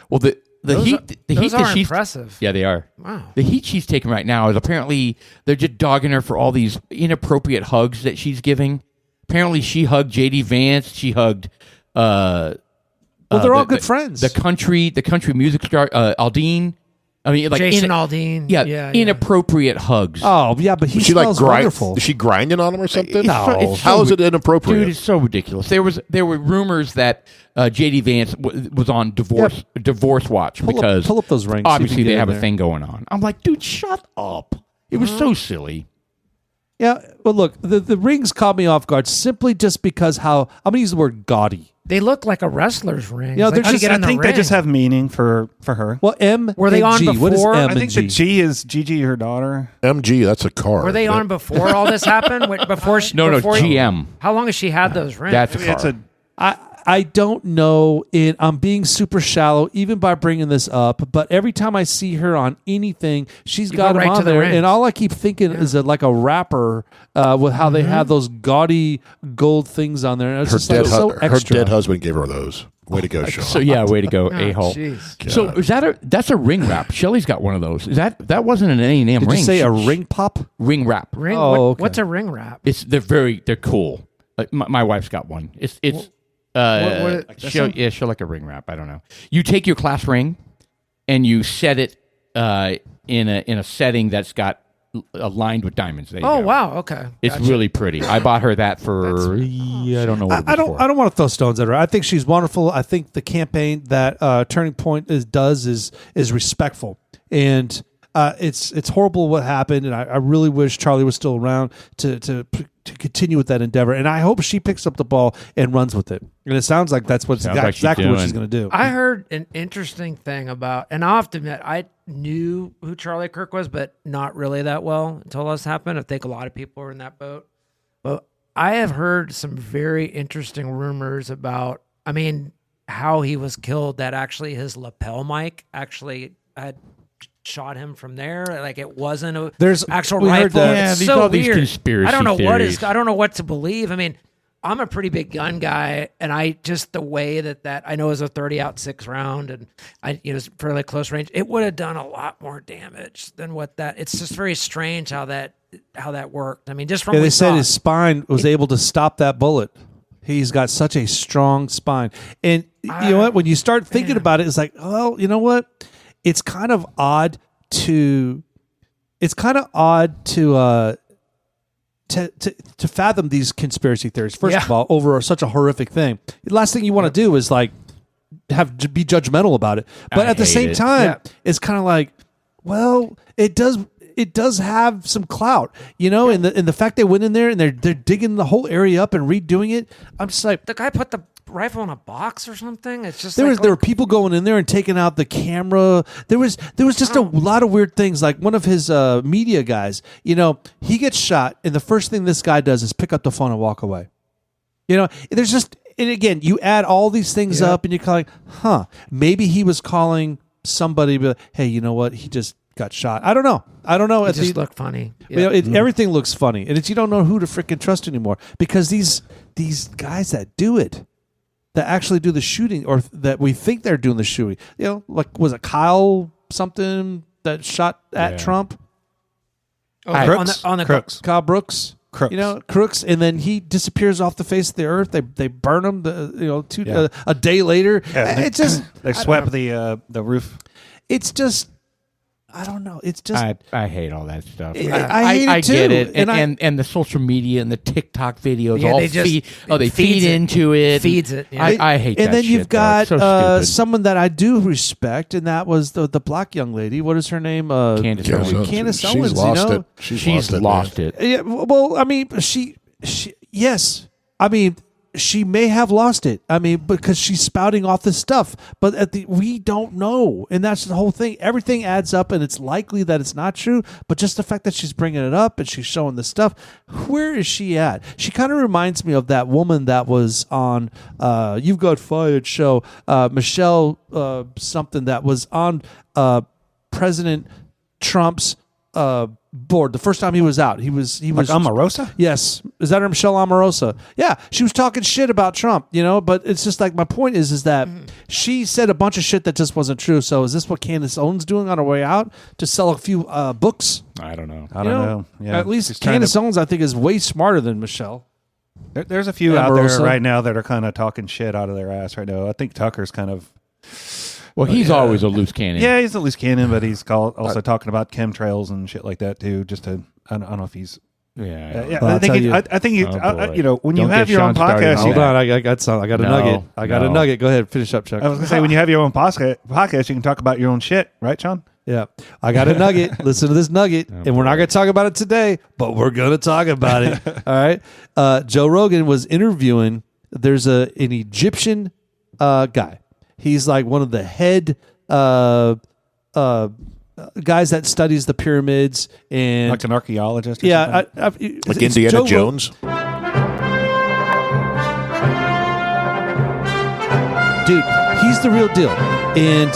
Well, the Those heat are- the those heat that are she's impressive. Yeah, they are. Wow. The heat she's taking right now is apparently they're just dogging her for all these inappropriate hugs that she's giving. Apparently, she hugged J.D. Vance. She hugged. Well, they're all good friends. The country music star Aldine. I mean, like Jason Aldean. Yeah, inappropriate hugs. Oh yeah, but he She smells wonderful. Is she grinding on him or something? No. It's so How is it inappropriate? Dude, it's so ridiculous. There were rumors that JD Vance was on divorce watch because pull up those rings, see if you Obviously, can they get have in a there. thing going on. I'm like, dude, shut up. It was so silly. Yeah, but look, the rings caught me off guard simply just because how I'm gonna use the word gaudy. They look like a wrestler's ring. Yeah, they're How'd you just- get I in the think they ring? just have meaning for her. Well, M Were they and on G. What is before? M I think and the G? G is Gigi, her daughter. MG, that's a car. Were they on before all this happened? Before she, No, before GM. How long has she had those rings? That's a car. It's a I don't know. I'm being super shallow even by bringing this up, but every time I see her on anything, she's You got go them right to on the there, rings. and all I keep thinking is that like a rapper with how they have those gaudy gold things on there. And it's Her just like so her extra. dead husband gave her those. Way to go, Sean. So yeah, way to go, Oh, a-hole. jeez. So is that's a ring wrap? Shelly's got one of those. That wasn't an A&M Did ring? you say a ring pop? ring wrap? Ring? Oh, okay. What's a ring wrap? They're cool. My wife's got one. It's she'll like a ring wrap. I don't know. You take your class ring and you set it in a setting that's got aligned with diamonds. There you Oh go. wow, okay. It's Gotcha. really pretty. I bought her that for I don't know what it was I don't. for. I don't want to throw stones at her. I think she's wonderful. I think the campaign that Turning Point does is respectful, and it's horrible what happened. And I really wish Charlie was still around to continue with that endeavor. And I hope she picks up the ball and runs with it. And it sounds like that's Sounds like she's exactly what she's doing. going to do. I heard an interesting thing about, and I have to admit, I knew who Charlie Kirk was, but not really that well until this happened. I think a lot of people were in that boat. But I have heard some very interesting rumors about, I mean, how he was killed, that actually his lapel mic actually had shot him from there. Like it wasn't a There's- actual we heard rifle. that. Yeah, It's these- so all these weird. conspiracy I don't know theories. I don't know what to believe. I mean, I'm a pretty big gun guy, and I just the way that I know it was a 30-06 round, and it's fairly close range. It would have done a lot more damage than what that. It's just very strange how that worked. I mean, just from Yeah, what they we said saw, his spine was able to stop that bullet. He's got such a strong spine. And you know what? When you start thinking about it, it's like, oh, you know what? It's kind of odd to fathom these conspiracy theories. First of all, over such a horrific thing. The last thing you want to do is like be judgmental about it. But I at the hate same it. time, it's kind of like, well, it does have some clout, and the fact they went in there and they're digging the whole area up and redoing it. I'm just like, the guy put the rifle in a box or something. It's just there were people going in there and taking out the camera. There was just a lot of weird things. Like one of his media guys, he gets shot, and the first thing this guy does is pick up the phone and walk away. There's just, and again, you add all these things up, and you're kind of like, maybe he was calling somebody, but hey, you know what? He just got shot. I don't know. It just looked funny. Everything looks funny, and you don't know who to freaking trust anymore because these guys that do it, that actually do the shooting, or that we think they're doing the shooting. Like was it Kyle something that shot at Trump? Crooks. on the Crooks. Kyle Brooks. Crooks. Crooks, and then he disappears off the face of the earth. They burn him. A day later. Yeah, It's just they swept the roof. it's just. I don't know. It's just. I hate all that stuff. I hate it I get too. it, and the social media and the TikTok videos Yeah, all they just- they it feeds feed it. into it. Feeds it, yeah. I hate that. And then shit, you've though. got It's so stupid. someone that I do respect, and that was the black young lady. What is her name? Candace Owens. Candace She's Owens. lost it. She's lost it. Yeah, well, I mean, she yes. I mean, she may have lost it. I mean, because she's spouting off this stuff, but we don't know, and that's the whole thing. Everything adds up, and it's likely that it's not true. But just the fact that she's bringing it up and she's showing this stuff, where is she at? She kind of reminds me of that woman that was on "You've Got Fired" show, Michelle something that was on President Trump's board the first time he was out. He was Like Omarosa? Yes. Is that her, Michelle Omarosa? Yeah. She was talking shit about Trump, but it's just like my point is that she said a bunch of shit that just wasn't true. So is this what Candace Owens doing on her way out to sell a few books? I don't know. I don't know. Yeah. At least She's trying Candace to- Owens, I think, is way smarter than Michelle. There's a few Yeah, out there Omarosa. right now that are kind of talking shit out of their ass right now. I think Tucker's kind of Well, he's always a loose cannon. Yeah, he's a loose cannon, but he's also talking about chemtrails and shit like that too. Just to, I don't know if he's. Yeah. Yeah, Well, I think boy. you know, when Don't you have get your own Sean started podcast, on you Hold on, I got some. I got a nugget. I got a no. nugget. Go ahead, finish up, Chuck. I was gonna say when you have your own podcast, you can talk about your own shit, right, Sean? Yeah, I got a nugget. Listen to this nugget, and we're not going to talk about it today, but we're going to talk about it. All right. Joe Rogan was interviewing. There's an Egyptian guy. He's like one of the head guys that studies the pyramids and Like an archaeologist. Or yeah, something? Like Indiana Jones. Dude, he's the real deal. And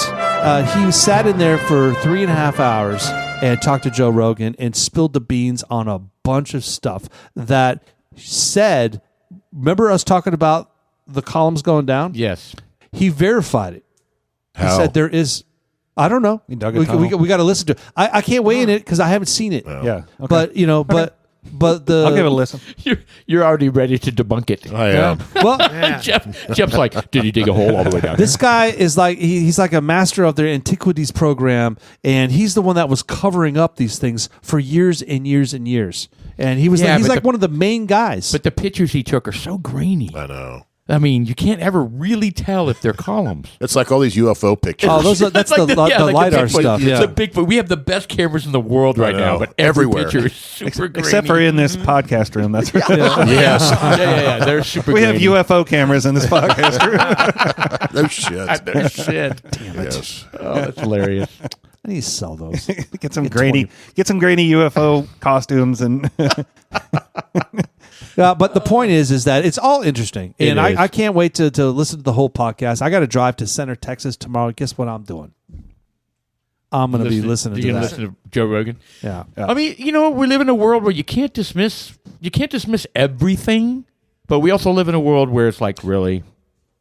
he sat in there for 3.5 hours and talked to Joe Rogan and spilled the beans on a bunch of stuff that said, remember us talking about the columns going down? Yes. He verified it. How? He said there is, I don't know. He dug a We tunnel. got to listen to it. I can't weigh in it because I haven't seen it. Yeah. Okay. But, you know, but the. I'll give it a listen. You're already ready to debunk it. I am. Well, Jeff's like, did he dig a hole all the way down? this guy is like he's like a master of their antiquities program, and he's the one that was covering up these things for years and years and years. And he was Yeah, he's but like one of the main guys. But the pictures he took are so grainy. I know. I mean, you can't ever really tell if they're columns. It's like all these UFO pictures. oh, that's Like the like LiDAR Bigfoot. stuff. It's Yeah. a Bigfoot. We have the best cameras in the world right now, know. but every Everywhere. picture is super grainy. Except for in this podcast room. That's right. yes. yeah, they're super We have grainy. UFO cameras in this podcast room. No shit. They're shit. Yes. Oh, that's hilarious. I need to sell those. Get some grainy UFO costumes and But the point is that it's all interesting, and It is. I can't wait to listen to the whole podcast. I got to drive to Center, Texas tomorrow. Guess what I'm doing? I'm going to be listening to You that. listen to Joe Rogan. Yeah. I mean, you know, we live in a world where you can't dismiss everything, but we also live in a world where it's like, really.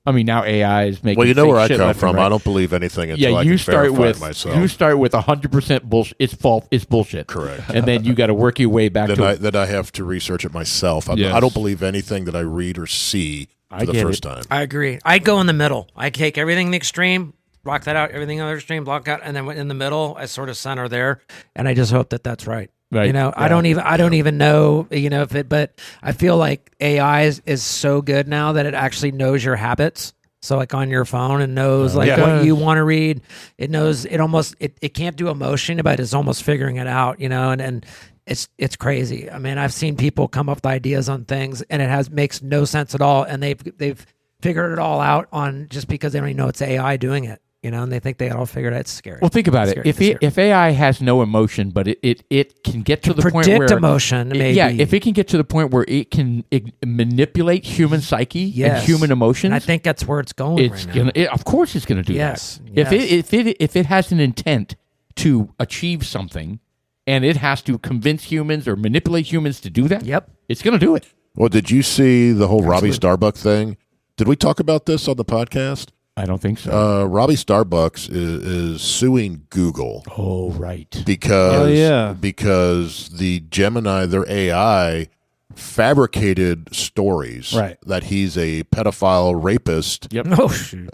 I mean, now AI is making. Well, you know fake where I shit come left and from. right. I don't believe anything until Yeah, I you can start verify with it myself. you start with 100% bullshit. It's false. It's bullshit. Correct. And then you got to work your way back to. Then I have to research it myself. Yes. I don't believe anything that I read or see for the get first it. time. I agree. I go in the middle. I take everything in the extreme, block that out, everything other extreme, block out, and then in the middle, I sort of center there, and I just hope that that's right. Right. You know, I don't even know, you know, if it, but I feel like AI is so good now that it actually knows your habits. So like on your phone and knows like Yeah. what you want to read. It knows it almost it can't do emotion, but it's almost figuring it out, you know, and it's crazy. I mean, I've seen people come up with ideas on things and it makes no sense at all, and they've figured it all out on just because they don't even know it's AI doing it, you know, and they think they got all figured out. It's scary. Well, think about it. If AI has no emotion, but it can get to the point predict where emotion, maybe. Yeah, if it can get to the point where it can manipulate human psyche Yes. and human emotions, And I think that's where it's going it's right now. gonna. Of course, it's gonna do Yes, that. yes. If it has an intent to achieve something, and it has to convince humans or manipulate humans to do that, Yep. it's gonna do it. Well, did you see the whole Robbie Starbuck thing? Did we talk about this on the podcast? I don't think so. Robbie Starbucks is suing Google Oh, right. because yeah. the Gemini, their AI, fabricated stories Right. that he's a pedophile rapist Yep. Oh shoot.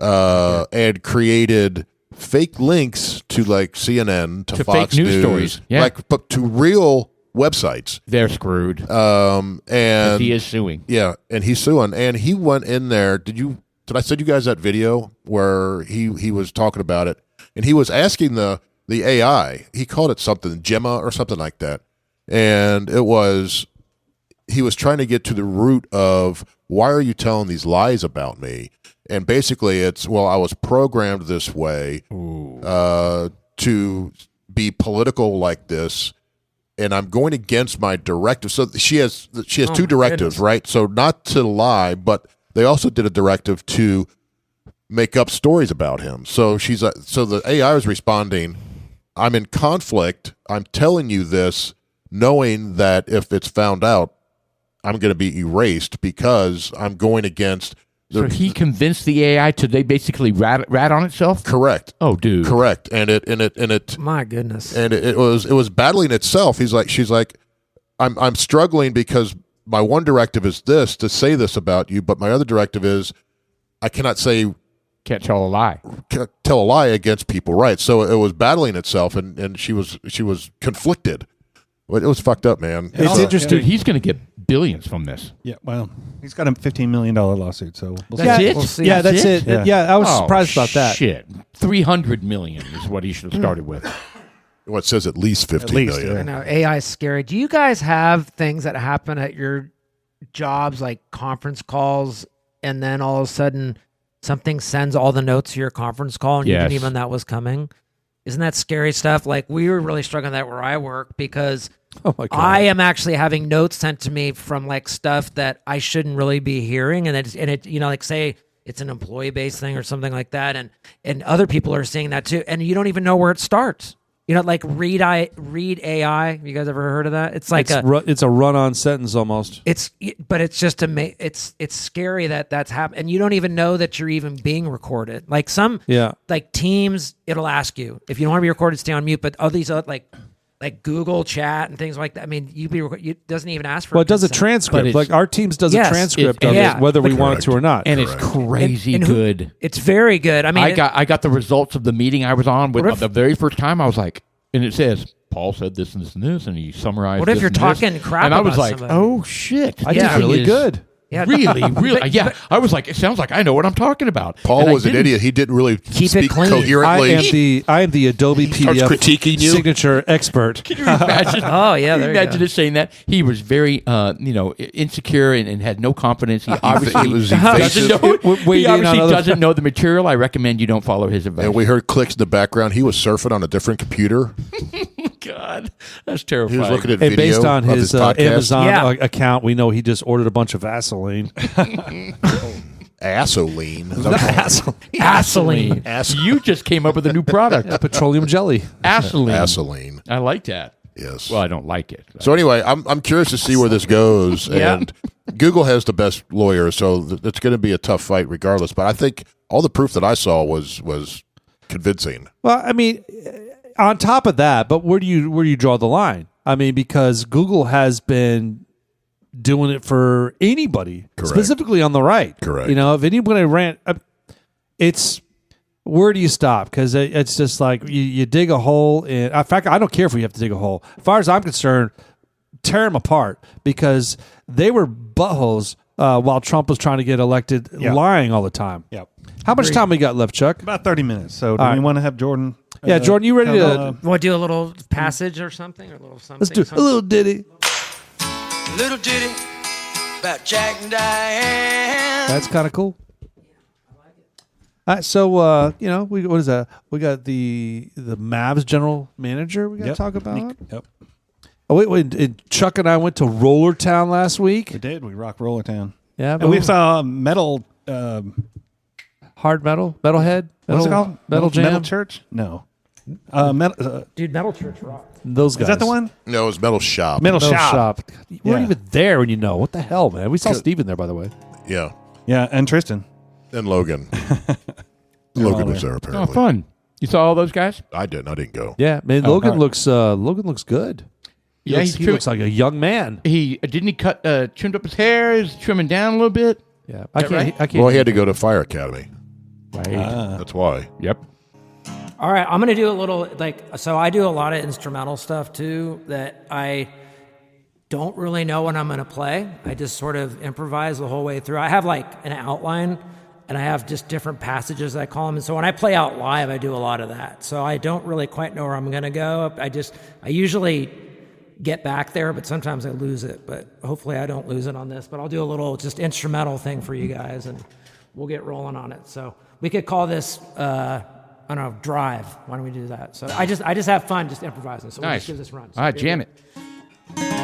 and created fake links to like CNN, to Fox fake news stories. Yeah. but to real websites. They're screwed. And He is suing. yeah, and he's suing, and he went in there. Did I send you guys that video where he was talking about it, and he was asking the AI. He called it something Gemma or something like that, and he was trying to get to the root of why are you telling these lies about me? And basically, it's I was programmed this way to be political like this. And I'm going against my directive. So she has two directives, right? So not to lie, but they also did a directive to make up stories about him. So so the AI is responding, I'm in conflict. I'm telling you this, knowing that if it's found out, I'm going to be erased because I'm going against. So he convinced the AI to they basically rat on itself. Correct. Oh, dude. Correct. And it. My goodness. And it was battling itself. She's like, I'm struggling because my one directive is this, to say this about you, but my other directive is I cannot say Can't tell a lie. tell a lie against people, right? So it was battling itself, and she was conflicted. It was fucked up, man. It's interesting. Dude, he's going to get billions from this. Yeah, well, he's got a $15 million lawsuit, so we'll see. That's it? We'll see. Yeah, that's it. Yeah. Yeah, I was Oh, surprised about that. Shit, 300 million is what he should have started with. Well, it says at least 15 million. I know AI is scary. Do you guys have things that happen at your jobs, like conference calls, and then all of a sudden something sends all the notes to your conference call, and you Yes. didn't even know that was coming? Isn't that scary stuff? Like, we were really struggling with that where I work, because Oh my god! I am actually having notes sent to me from like stuff that I shouldn't really be hearing, and it you know, like, say it's an employee based thing or something like that, and other people are seeing that too, and you don't even know where it starts. You know, like read AI. You guys ever heard of that? It's like it's a run-on sentence almost. but it's just it's scary that that's happening, and you don't even know that you're even being recorded. Like like Teams, it'll ask you if you don't want to be recorded, stay on mute. But all these other like Google Chat and things like that. I mean, it doesn't even ask for. Well, it does a consent. transcript. But Like our Teams does Yes. a transcript It- of yeah. it, whether we Correct. want it to or not. And it's crazy And good. It's very good. I mean, I got the results of the meeting I was on with What if- the very first time. I was like, and it says Paul said this and this and this, and he summarized. What if this you're and this. talking crap And I was about like, somebody? oh shit, I this did thing really is good. Yeah. really. But- Yeah, I was like, it sounds like I know what I'm talking about. Paul And I was an didn't. idiot. He didn't really Keep it speak clean. coherently. I am the Adobe starts PDF critiquing you. signature expert. Can you imagine? Oh, yeah, Can there you you imagine go. us saying that he was very, insecure and had no confidence. He obviously he was doesn't evasive. know. Weighed He in on obviously other- doesn't know the material. I recommend you don't follow his advice. And we heard clicks in the background. He was surfing on a different computer. God, that's He terrifying. was looking at And video based on of his podcast. Amazon Yeah. account, we know he just ordered a bunch of Vaseline. Asoline. Is that Gasoline. You just came up with a new product. Petroleum jelly. Asoline. Asoline. I like that. Yes. Well, I don't like it. So anyway, I'm curious to see where this goes. Yeah. And Google has the best lawyers, so it's going to be a tough fight regardless. But I think all the proof that I saw was convincing. Well, I mean, on top of that, but where do you draw the line? I mean, because Google has been doing it for anybody, Correct. specifically on the right. Correct. You know, if anybody it's where do you stop? Because it's just like you dig a hole. In fact, I don't care if we have to dig a hole. As far as I'm concerned, tear them apart, because they were buttholes while Trump was trying to get elected, Yeah. lying all the time. Yep. How much time we got left, Chuck? About 30 minutes. So do All we right. want to have Jordan? Yeah, Jordan, you ready to? Want to do a little passage or something, or a little something? Let's do a something? little ditty. Little ditty about Jack and Diane. That's kind of cool. All right, so what is that? We got the Mavs general manager. We got to Yep. talk about. Yep. Oh wait, and Chuck and I went to Roller Town last week. We did. We rocked Roller Town. Yeah, And we saw metal. hard metalhead, What's it called? metal jam. Metal Church? No. Metal, Dude, Metal Church rock. Those guys. is that the one? No, it was Metal Shop. Metal, Metal Shop. shop. You weren't Yeah. even there when you know. What the hell, man? We saw Steven there, by the way. Yeah. Yeah, and Tristan. And Logan. Logan was there Oh, apparently. fun. You saw all those guys? I didn't. I didn't go. Yeah, man. Oh, Logan all right. looks good. He Yeah, looks, he looks like a young man. He cut trimmed up his hair. He's trimming down a little bit. Yeah, I can't. Well, he had to go to Fire Academy. Right. That's why. Yep. All right, I'm gonna do a little so I do a lot of instrumental stuff too that I don't really know when I'm gonna play. I just sort of improvise the whole way through. I have like an outline, and I have just different passages I call them. And so when I play out live, I do a lot of that. So I don't really quite know where I'm gonna go. I usually get back there, but sometimes I lose it. But hopefully I don't lose it on this. But I'll do a little just instrumental thing for you guys, and we'll get rolling on it. So we could call this I don't know, Drive. Why don't we do that? So I just have fun just improvising. So we'll Nice. just give this a run. So All right, here we jam go. it.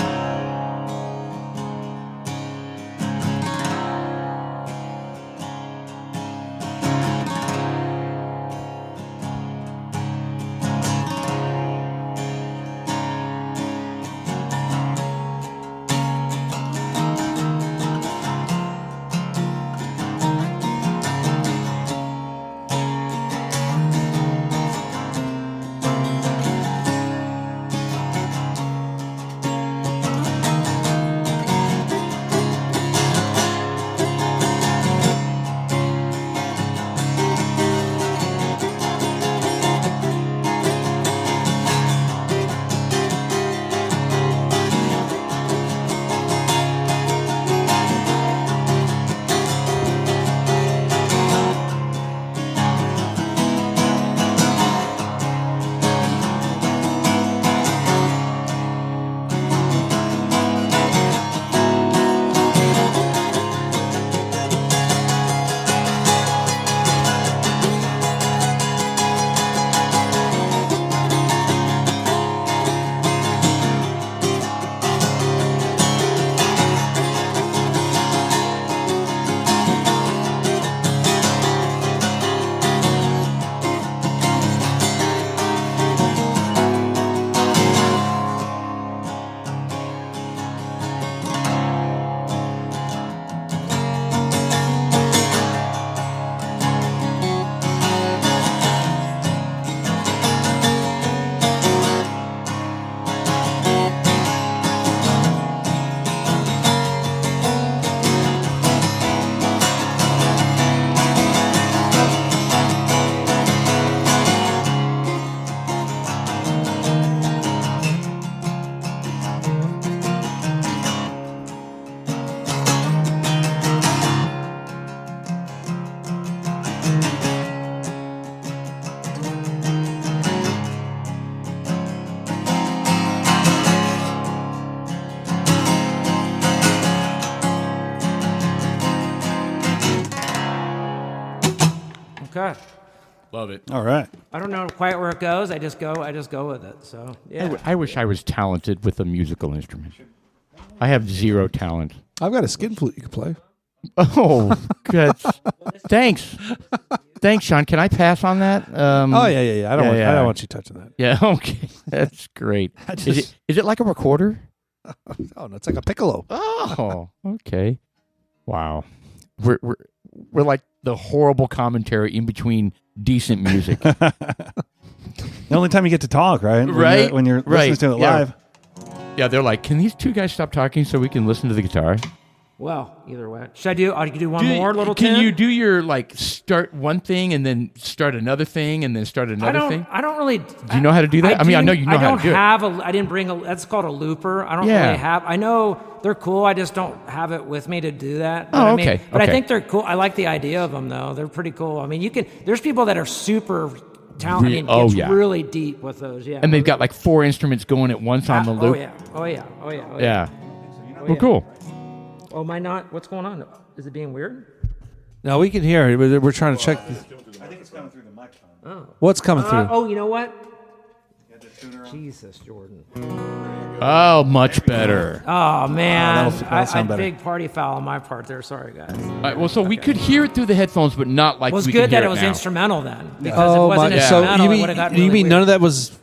Okay. Love it. All right. I don't know quite where it goes. I just go with it. So yeah. I wish I was talented with a musical instrument. I have zero talent. I've got a skin flute you can play. Oh, good. Thanks, Sean. Can I pass on that? Oh yeah. I don't want you touching that. Yeah. Okay. That's great. Is it like a recorder? Oh no, it's like a piccolo. Oh, okay. Wow. We're like the horrible commentary in between decent music. The only time you get to talk, right? Right. When you're listening to it live. Yeah, they're like, can these two guys stop talking so we can listen to the guitar? Well, either way. Should I do? I could do one more little Can tune? you do your start one thing and then start another thing and then start another thing? I don't really. Do you know how to do that? I mean, I know you know how to do it. I didn't bring a. That's called a looper. I don't really have. I know they're cool. I just don't have it with me to do that. But okay. But I think they're cool. I like the idea of them though. They're pretty cool. I mean, you can. There's people that are super talented. It's really deep with those. Yeah. And they've got like 4 instruments going at once on the loop. Oh yeah. Well, cool. Oh, am I not? What's going on? Is it being weird? No, we can hear it. We're trying to check. I think it's coming through the microphone. What's coming through? Oh, you know what? Jesus, Jordan. Oh, much better. Oh man, that'll sound better. Big party foul on my part there. Sorry, guys. All right, well, so we could hear it through the headphones, but not like Well, it's we good can hear that it was now. instrumental then, because if it wasn't So instrumental, it would have gotten you really mean none of weird. that was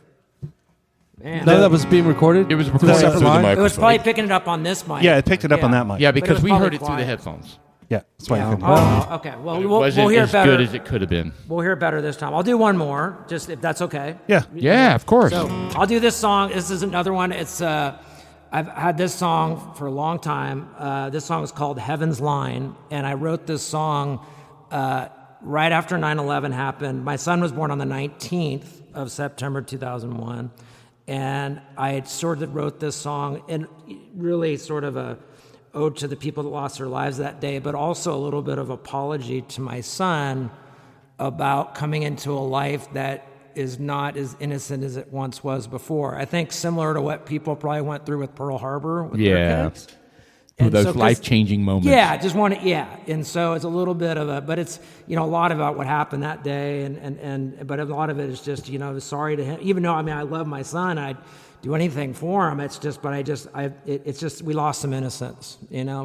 Man. none of that was being recorded? It was Through a recorded separate through the line? mic. It was probably picking it up on this mic. Yeah, it picked it up on that mic. Yeah, But it because was we probably heard it through the quiet. headphones. Yeah, that's why you couldn't. Oh, okay. Well, It we'll wasn't hear as better. good as it could have been. We'll hear better this time. I'll do one more, just if that's okay. Yeah. Yeah, of course. So I'll do this song. This is another one. It's I've had this song for a long time. This song is called Heaven's Line, and I wrote this song right after 9/11 happened. My son was born on the 19th of September 2001, and I had sort of wrote this song in really sort of a ode to the people that lost their lives that day, but also a little bit of apology to my son about coming into a life that is not as innocent as it once was before. I think similar to what people probably went through with Pearl Harbor with their kids. And Those so 'cause- life-changing moments. Yeah, just want to, yeah. And so it's a little bit of a, but it's, a lot about what happened that day. But a lot of it is just, sorry to him, even though, I love my son, I'd do anything for him. It's just, it's just, we lost some innocence,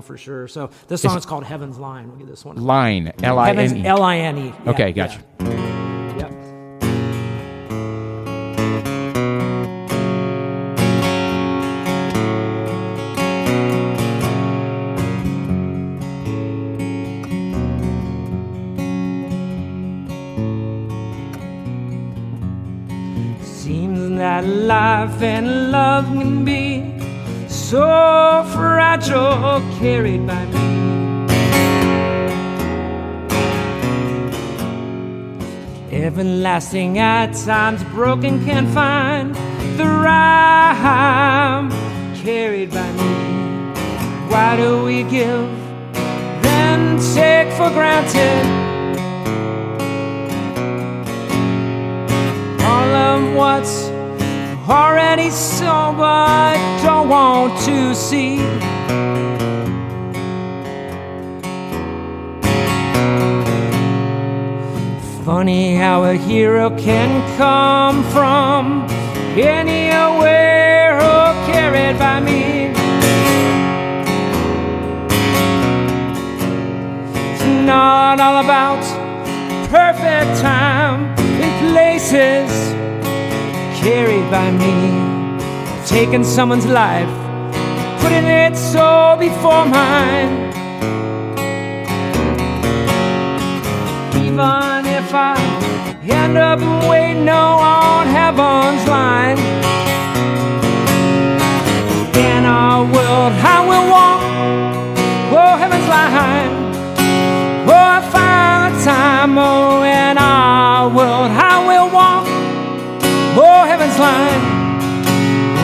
for sure. So this song is called Heaven's Line. We'll get this one. Line, L-I-N-E. Heaven's, L-I-N-E. Yeah, Okay, gotcha. Yep. Seems that life and love can be so fragile, carried by me. Everlasting at times, broken, can't find the rhyme, carried by me. Why do we give, then take for granted all of what's already so, but don't want to see? Funny how a hero can come from anywhere, carried by me. It's not all about perfect time in places, carried by me. Taking someone's life, putting it so before mine. Even if I end up waiting on heaven's line, in our world I will walk, heaven's line. I find the time, in our world I will walk, heaven's line.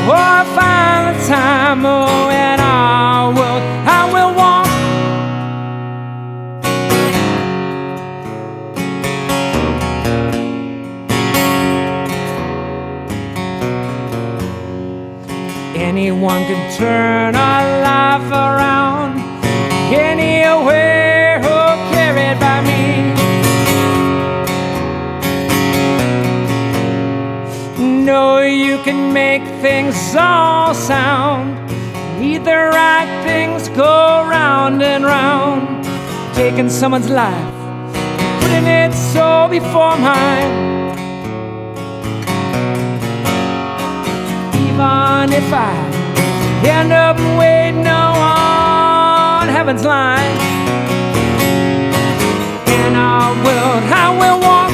I find the time, in our world I will walk. Anyone can turn our life around, anywhere, carried by me. make things all sound. Need the right things go round and round. Taking someone's life, putting it so before mine. Even if I end up waiting on heaven's line, and I will walk,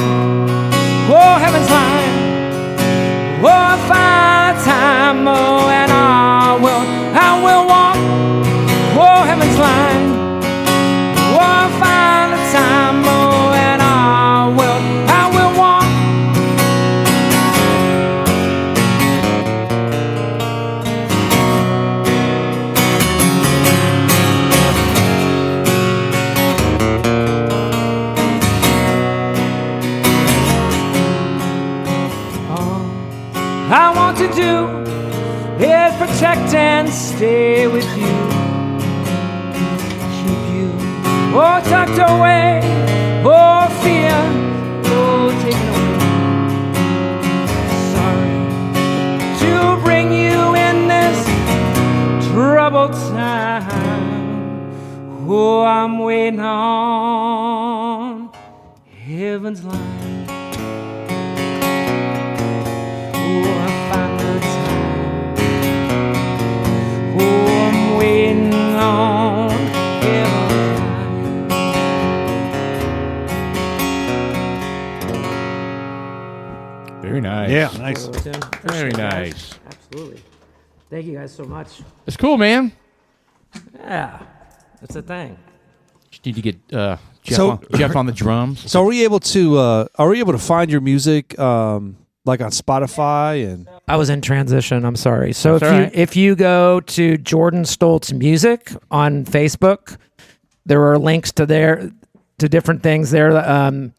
oh, heaven's line, oh, find time, oh, and I will walk, oh, heaven's line, oh, find the time, oh, and I will walk. I want to do is protect and stay with you. Keep you, oh, tucked away, oh, fear, oh, taken away. Sorry to bring you in this troubled time. Oh, I'm waiting on heaven's line. Waiting on Very nice. Yeah, nice. Very nice. Absolutely. Thank you guys so much. It's cool, man. Yeah, that's the thing. Just need to get So- Jeff on the drums. So are we able to find your music like on Spotify and I was in transition. I'm sorry. So That's all right. if you go to Jordan Stoltz Music on Facebook, there are links to different things there.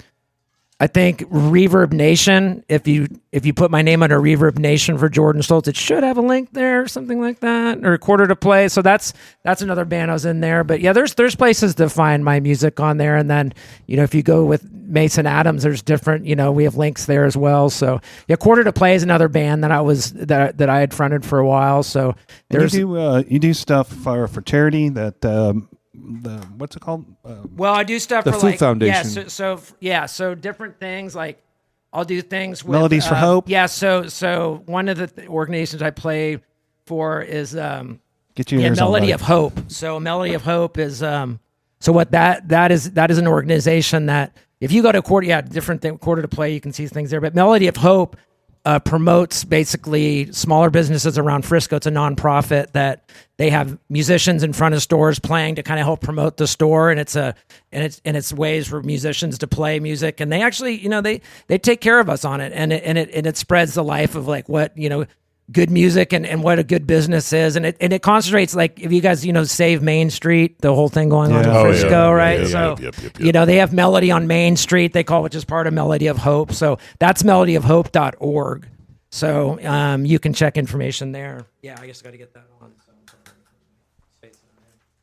I think Reverb Nation. If you put my name under Reverb Nation for Jordan Stoltz, it should have a link there, something like that, or Quarter to Play. So that's another band I was in there. But yeah, there's places to find my music on there. And then if you go with Mason Adams, there's different. We have links there as well. So yeah, Quarter to Play is another band that I had fronted for a while. So there's You do stuff for charity that. What's it called? Well, I do stuff The for Food Foundation. So different things like I'll do things with Melodies for Hope? Yeah, so one of the organizations I play for is Get your ears on, Melody buddy. of Hope. So Melody of Hope is so what that is an organization that if you go to Quarter to Play, you can see things there. But Melody of Hope promotes basically smaller businesses around Frisco. It's a nonprofit that they have musicians in front of stores playing to kind of help promote the store, and it's ways for musicians to play music, and they actually they take care of us on it, and it spreads the life of like what good music and what a good business is, and it concentrates, like if you guys Save Main Street, the whole thing going on in Oh, Frisco, yeah. right? Yeah, So yep. they have Melody on Main Street, they call, which is part of Melody of Hope. So that's melodyofhope.org. So you can check information there. Yeah, I guess I got to get that on.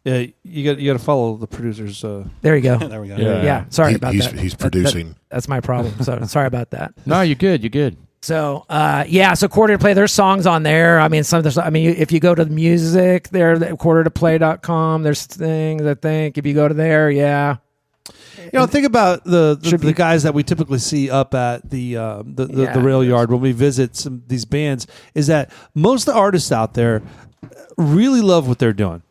yeah, you got to follow the producers. There you go. There we go. Yeah, sorry about that. He's producing. That's my problem. So sorry about that. No, you're good. You're good. So so Quarter to Play, there's songs on there. I mean, if you go to the music there, quartertoplay.com, there's things, I think. If you go to there, yeah. Think about the guys that we typically see up at the rail yard when we visit these bands. Is that most of the artists out there really love what they're doing.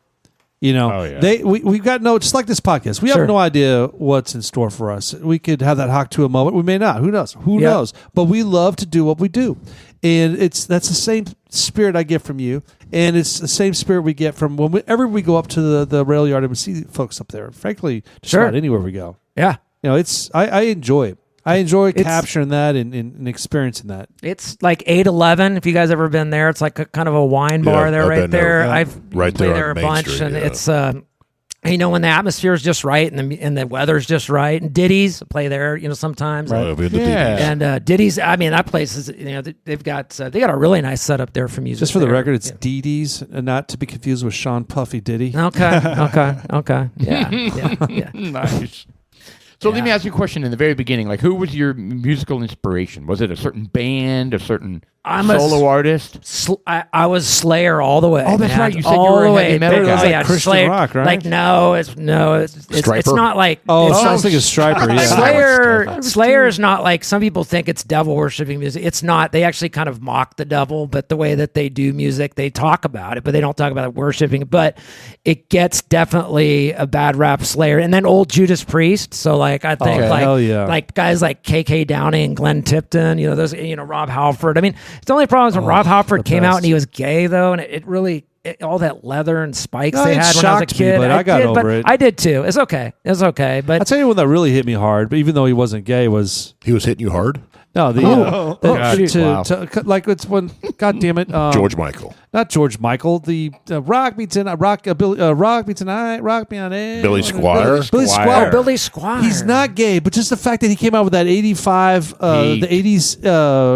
Oh, yeah. We've got just like this podcast. We Sure. have no idea what's in store for us. We could have that Hawk Tuah moment. We may not. Who knows? Who Yeah. knows? But we love to do what we do. And that's the same spirit I get from you. And it's the same spirit we get from whenever we go up to the rail yard and we see folks up there. Frankly, just Sure. about anywhere we go. Yeah. I enjoy it. I enjoy It's- capturing that and experiencing that. It's like 811. If you guys ever been there, it's like a kind of a wine bar Yeah, there, I've right been there. there. Yeah. I've Right played there there a on Main bunch, Street, and yeah. it's when the atmosphere is just right and the weather's just right. And Ditties play there, sometimes. Oh, we had the Yeah. DVDs. And Ditties, I mean, that place is, they've got a really nice setup there for music. Just for the there. record, it's Dee Dee's, and not to be confused with Sean Puffy Diddy. Okay. Yeah. Nice. So let me ask you a question in the very beginning. Like, who was your musical inspiration? Was it a certain band, a certain solo artist? I was Slayer all the way. Oh, that's man. right. You said all you were a the heavy way. metal guy. Oh, yeah, Christian Slayer, rock, right? Like, it's not like. Oh, it's I was thinking Striper. Yeah. Slayer is not like some people think it's devil worshiping music. It's not. They actually kind of mock the devil, but the way that they do music, they talk about it, but they don't talk about it worshiping. But it gets definitely a bad rap. Slayer, and then old Judas Priest. So like I think like guys like KK Downey and Glenn Tipton. Those. Rob Halford. I mean, the only problem is when Rob Halford came out and he was gay though, and it really. All that leather and spikes they had when I was a kid. But I got over it. I did too. It's okay. But I'll tell you one that really hit me hard, but even though he wasn't gay, was He was hitting you hard? no like it's when God damn it, George Michael. not George Michael, the rock me tonight, rock me tonight, rock me on air. Billy Squire? Billy Squire. Billy Squire. He's not gay, but just the fact that he came out with that 85, the 80s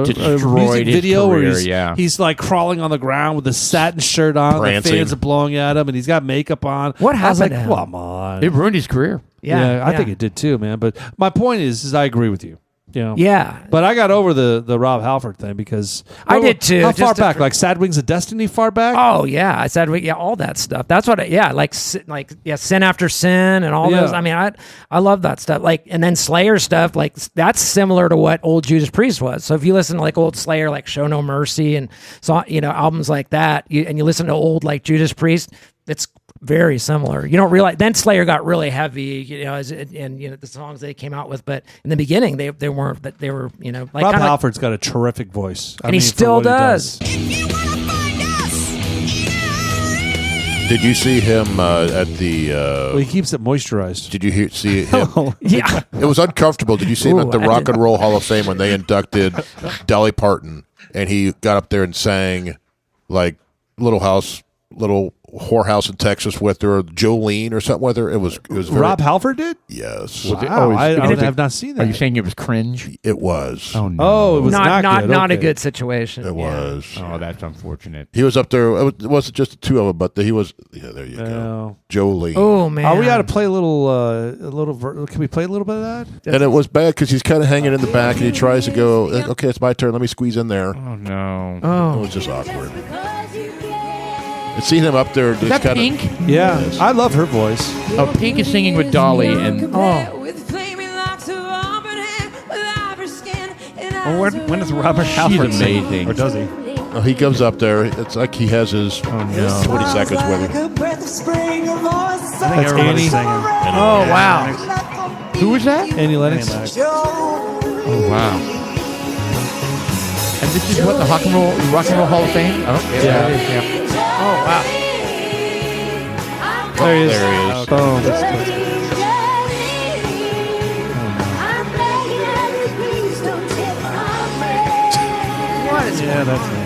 destroyed music his video career, where he's like crawling on the ground with a satin shirt on, Prancing. the fans are blowing at him, and he's got makeup on. What I was happened like, to him? come on. It ruined his career. Yeah, I think it did too, man. But my point is I agree with you. Yeah. But I got over the Rob Halford thing because I did too. How Just far to- back? Like Sad Wings of Destiny far back? Oh yeah, I said all that stuff. That's what. Sin After Sin and all Yeah. those. I mean, I love that stuff. Like, and then Slayer stuff. Like that's similar to what old Judas Priest was. So if you listen to like old Slayer, like Show No Mercy and albums like that, and you listen to old like Judas Priest, it's very similar. You don't realize. Then Slayer got really heavy, and the songs they came out with. But in the beginning, they weren't. That they were, like Rob kinda Halford's got a terrific voice, and he still does. Did you see him at the? Well, he keeps it moisturized. Did you see him? Yeah. It was uncomfortable. Did you see him at the I Rock did. and Roll Hall of Fame when they inducted Dolly Parton, and he got up there and sang like Little Whorehouse in Texas with her, Jolene or something with her. It was very, Rob Halford did? Yes, Wow, I have not seen that. Are you saying it was cringe? it was. Oh no. Oh, it was not good. Not a Okay. good situation. It was. Oh, that's unfortunate. He was up there. It wasn't just the two of them, but he was. Yeah, there you go. Oh. Jolene. Oh man. We got to play a little. Can we play a little bit of that? And it was bad because he's kind of hanging in the back, and he tries to go. Okay, it's my turn. Let me squeeze in there. Oh no. It was just awkward. And seeing him up there, Is that kind Pink? Yeah, I love her voice. Oh, Pink is singing with Dolly, and Well, when does Robert Halford sing? amazing. Or does he? he comes up there. It's like he has his 20 seconds with him. That's That's Annie. singing. Oh wow. who was that? Annie Lennox. Oh wow. And this is what the Rock and Roll Hall of Fame? Oh Yeah. it is, yeah. Oh wow. There he is. There he is. Boom. What is Yeah, that's it.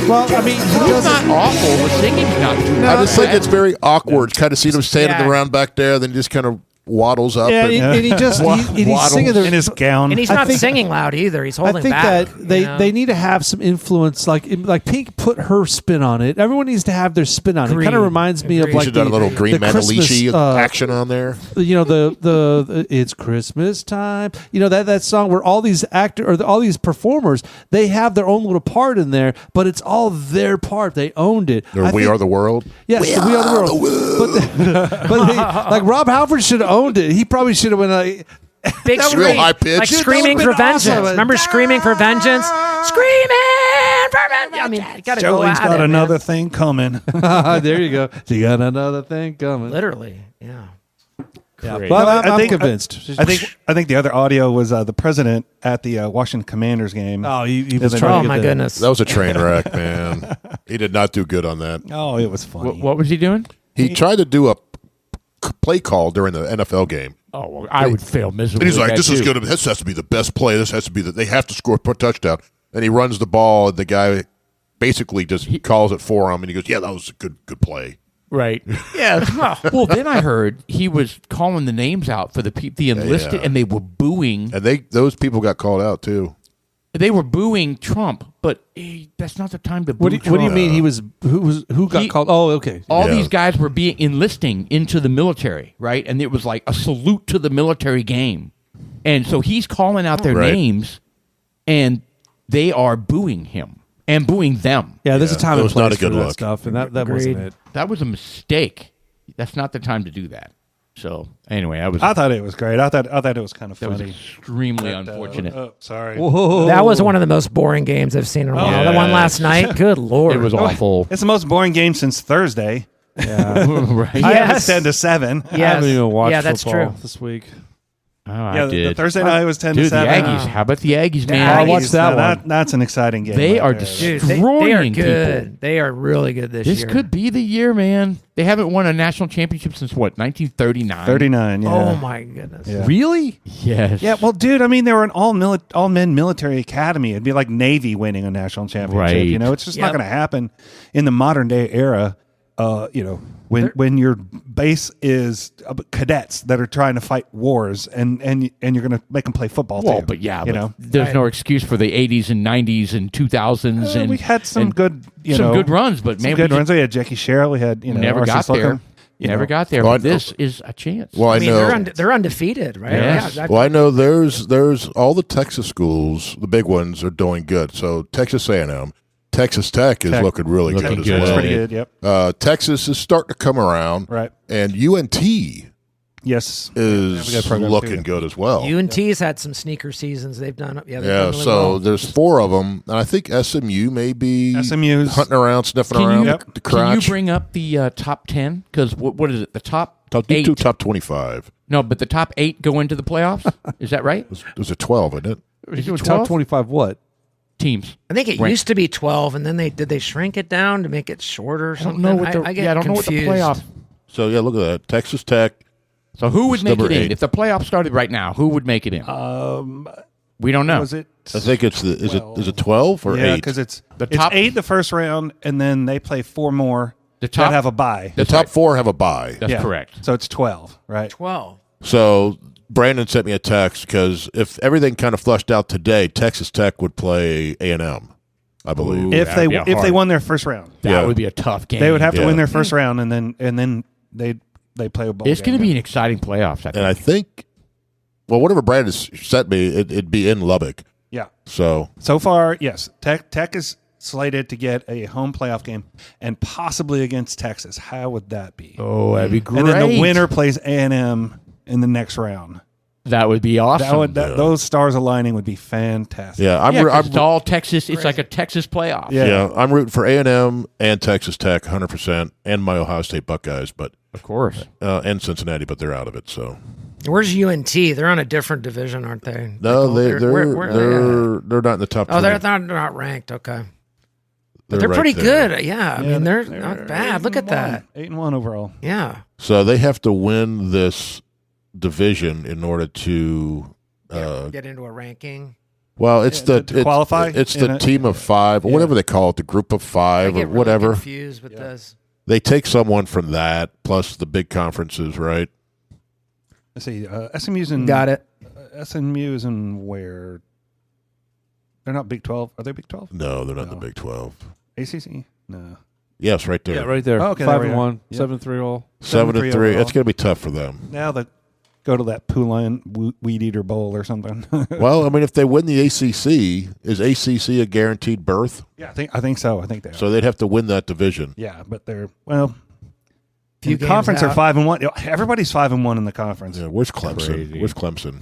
Well, I mean, It's not awful. The singing's not too I just think bad. it's very awkward. Kind of seeing him standing Yeah. around back there, then he just kind of waddles up. yeah, and, and he just he's singing In his gown. And he's I not think- singing loud either. He's holding I think back. that they need to have some influence, like Pink put her spin on it. Everyone needs to have their spin on it. It kind of Agreed. reminds me of Agreed. he like should have done a little Green the Christmas, Manalishi action on there. the it's Christmas time. That song where all these all these performers, they have their own little part in there, but it's all their part. They owned it. Or We Are the World. Yes, we are the world. But like Rob Halford should have owned it. He probably should have went like. Big That was scream, real high pitch. like Dude, that screaming would've for been vengeance. awesome. Remember screaming for vengeance? Screaming for vengeance. I mean, you gotta go Jolene's at got it, another man. thing coming. There you go. You got another thing coming. Literally, yeah. Great. Well, No, I'm convinced. I think the other audio was the president at the Washington Commanders game. Oh, he was Oh, trying to get my the- goodness. That was a train wreck, man. He did not do good on that. Oh, it was funny. What was he doing? He tried to do a play call during the NFL game. Oh, well, I would fail miserably. And he's like, at this that is too. going to, this has to be the best play. This has to be they have to score a touchdown. And he runs the ball, and the guy basically just calls it for him, and he goes, yeah, that was a good play. Right. Yeah. Well, then I heard he was calling the names out for the enlisted, yeah. and they were booing. And those people got called out, too. They were booing Trump, but that's not the time to boo Trump. What do you mean who got called? Oh, okay. All these guys were enlisting into the military, right? And it was like a salute to the military game. And so he's calling out their names, and they are booing him and booing them. Yeah, there's a time and was not place a good for that look. stuff, and that wasn't it. That was a mistake. That's not the time to do that. So anyway, I thought it was great. I thought it was kind of that was funny. extremely unfortunate. Oh, sorry. Whoa. That was one of the most boring games I've seen in a while. The one last night, good Lord. It was awful. It's the most boring game since Thursday. Yeah. Right? I have it Yes. 10-7. I haven't even watched that's football true. this week. Oh, I Yeah, did. the Thursday night was 10-7. Dude, the Aggies. How about the Aggies, man? I watched that Now one. That's an exciting game. They right are there. Dude, destroying they are people. good. They are really good this This year. could be the year, man. They haven't won a national championship since what, 1939? 39, yeah. Oh my goodness. Yeah. Really? Yes. Yeah, well, dude, I mean, they were an all-men military academy. It'd be like Navy winning a national championship. Right. You know, it's just not Yep. going to happen in the modern day era. You know, when your base is cadets that are trying to fight wars, and you're going to make them play football. Well, too, but yeah, you but know, there's no excuse for the 80s and 90s and 2000s. And we had some and good, some good runs, but some man, good we runs. We had Jackie Sherrill. We had never R.C. got there. Slocum, you Never know. got there. Well, but this is a chance. Well, I I mean, know. they're undefeated, right? Yes. Yeah, Well, I know there's all the Texas schools, the big ones, are doing good. So Texas A&M, Texas Tech is looking really Looking good as good. well. Pretty good. Yep. Texas is starting to come around, Right. and UNT Yes. is good program, looking too. good as well. UNT's had some sneaker seasons. They've done. Yeah, they've Yeah, done really so well. there's 4 of them, and I think SMU may be SMU's hunting around, sniffing Can around you, the can you crotch. bring up the top 10? Because what is it? The top Top 8? top 25. No, but the top 8 go into the playoffs? Is that right? It was a 12, isn't it? Is it 12, 25 what? teams? I think it Right. used to be 12, and then they shrink it down to make it shorter or I don't something. know what the I get I don't know what the confused. playoff. So yeah, look at that. Texas Tech. So who would It's make it number in 8. if the playoffs started right now? Who would make it in? We don't know. Was it? I think it's is it 12 or Yeah, 8? because it's The it's top- 8 the first round, and then they play 4 more The top- that have a bye. The top 4 have a bye. That's Yeah. correct. So it's 12, right? 12. So Brandon sent me a text because if everything kind of flushed out today, Texas Tech would play A&M, I believe. Ooh. If that'd they be a if they hard- won their first round, That Yeah. would be a tough game. they would have to Yeah. win their first round, and then they play a bowl. It's going to game. be an exciting playoffs. I think. And I think, well, whatever Brandon sent me, it'd be in Lubbock. Yeah. So So far, yes, Tech is slated to get a home playoff game, and possibly against Texas. How would that be? Oh, that'd be great. And then the winner plays A&M in the next round. That would be awesome. Those stars aligning would be fantastic. yeah, I'm, Yeah, 'cause I'm it's all Texas. It's like a Texas playoff. Yeah. yeah, I'm rooting for A&M and Texas Tech 100%, and my Ohio State Buckeyes, but Of course. and Cincinnati, but they're out of it. So Where's UNT? They're on a different division, aren't they? no, Like, where are they at? they're not in the top. Oh, 20. they're not ranked. Okay. But They're they're pretty right there. good. Yeah. I mean, they're not bad. Look at that. 8-1 overall. Yeah. So they have to win this division in order to. Get into a ranking. Well, it's to qualify It's in the a- team of 5, or whatever they call it, the group of 5, I or get really whatever. confused with this. They take someone from that, plus the big conferences, right? Let's see. SMU's in. Got it. SMU is in where? They're not Big 12. Are they Big 12? No, they're not the No. Big 12. ACC? No. Yes, right there. Yeah, right there. Oh, okay, 5 there we and are. 1, Yep. 7-3 all. 7-3. 7-3 overall. It's going to be tough for them. Now that go to that Poulan Weed Eater Bowl or something. Well, I mean, if they win the ACC, is ACC a guaranteed berth? Yeah, I think so. I think they are. So they'd have to win that division. Yeah, but they're well. Few In games conference are out. 5-1. Everybody's 5-1 in the conference. Yeah, where's Clemson? Crazy. Where's Clemson?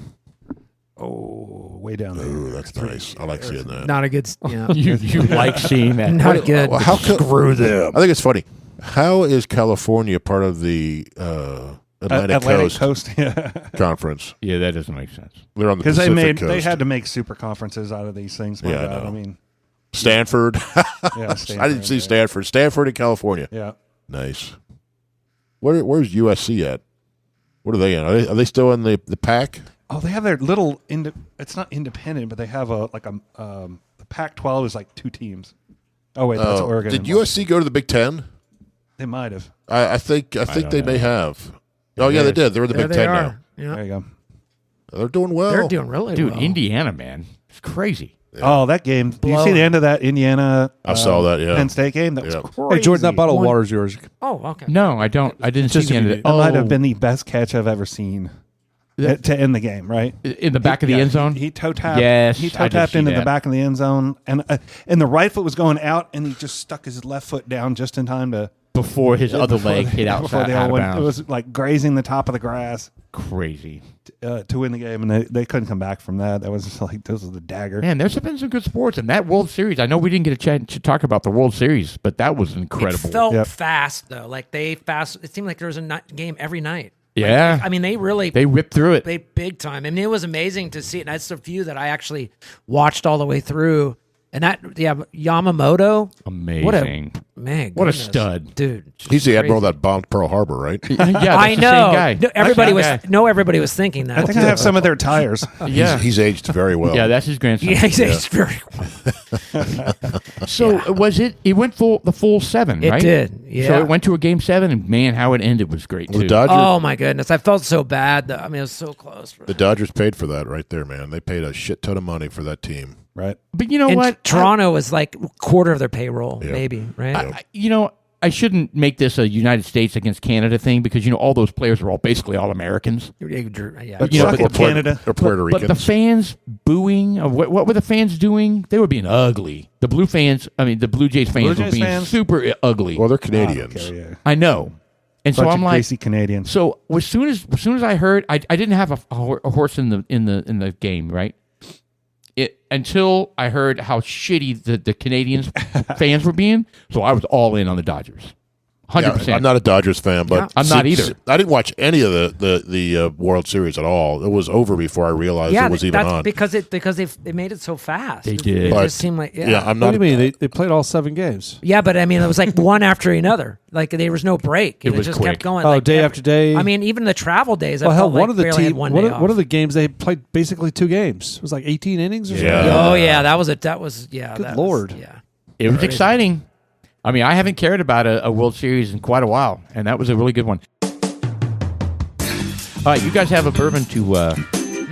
Oh, way down there. Ooh, that's nice. I like seeing that. Not a good. Yeah. You like seeing that. Not good. Well, how co- Screw them. I think it's funny. How is California part of the Atlantic Coast Yeah, Conference? Yeah, that doesn't make sense. They're on the because Pacific Coast. they had to make super conferences out of these things. My Yeah, I God, know. I mean, Stanford. yeah, I didn't see Stanford. Stanford in California. Yeah, Nice. Where's USC at? What are they in? Are they still in the pack? oh, they have their little. It's not independent, but they have the Pac-12 is like 2 teams. Oh wait, that's Oregon. Did and USC go to the Big Ten? They might have. I think they may have. Oh yeah, they did. They're in the There Big they Ten are. now. Yeah. There you go. They're doing well. They're doing really Dude, well. Indiana, man. It's crazy. Oh, that game! Do you see the end of that Indiana? I saw that. Yeah, Penn State game. That was Yeah. crazy. Hey, Jordan, that bottle of water is yours. Oh, okay. No, I don't. I didn't see the end of it. That might have been the best catch I've ever seen to end the game. Right in the back of the end zone. He toe tapped. Yes, he I toe did tapped see into that. the back of the end zone, and the right foot was going out, and he just stuck his left foot down just in time to Before his other leg hit before outside they out all of went. bounds. It was like grazing the top of the grass Crazy. to win the game, and they couldn't come back from that. That was just like this was the dagger. Man, there's been some good sports. And that World Series, I know we didn't get a chance to talk about the World Series, but that was incredible. It felt Yep. fast though. Like it seemed like there was a game every night. Yeah. I mean, they ripped through it. they big time. I mean, it was amazing to see it. And that's the few that I actually watched all the way through. And Yamamoto, Amazing. what a man, What a goodness. stud. dude. he's the crazy. admiral that bombed Pearl Harbor, right? Yeah, that's I the know. same guy. No, everybody That's was that everybody was thinking that. I think I have some of their tires. guy. Yeah. He's aged very well. Yeah, that's his grandson. Yeah, he's aged very well. So was it? It went the full 7, It right? did, yeah. So it went to a game 7, and man, how it ended was great the too. Dodgers. Oh my goodness, I felt so bad. Though. I mean, it was so close. The Dodgers paid for that right there, man. They paid a shit ton of money for that team. Right. But you know And what? Toronto was like a quarter of their payroll, Yeah. maybe, right? I shouldn't make this a United States against Canada thing because all those players are all basically all Americans. Yeah. But You know, fuck but it, Canada. Or Puerto But the Ricans. fans booing, what were the fans doing? They were being ugly. The Blue fans, the Blue Jays fans were Jays being fans? super ugly. Well, they're Canadians. Okay, yeah. I know. And so Bunch I'm of like, greasy Canadians. so as soon as I heard, I didn't have a horse in the game, right? Until I heard how shitty the Canadians fans were being, so I was all in on the Dodgers, 100%. Yeah, I'm not a Dodgers fan, but I'm not either. I didn't watch any of the World Series at all. It was over before I realized it was even that's on. because they made it so fast. They did. It But, just seemed like I'm What not. do you mean? They played all 7 games. Yeah, but I mean, it was like one after another. Like there was no break. And It was just quick. kept going. Oh, like, day after day. I mean, even the travel days. Well, I hell, felt like one of the barely had team, one one day of, one off. of the games they played basically 2 games. It was like 18 innings or something. Yeah. Oh yeah, that was. Good that was Lord. yeah. It was exciting. I mean, I haven't cared about a World Series in quite a while, and that was a really good one. All right, you guys have a bourbon to.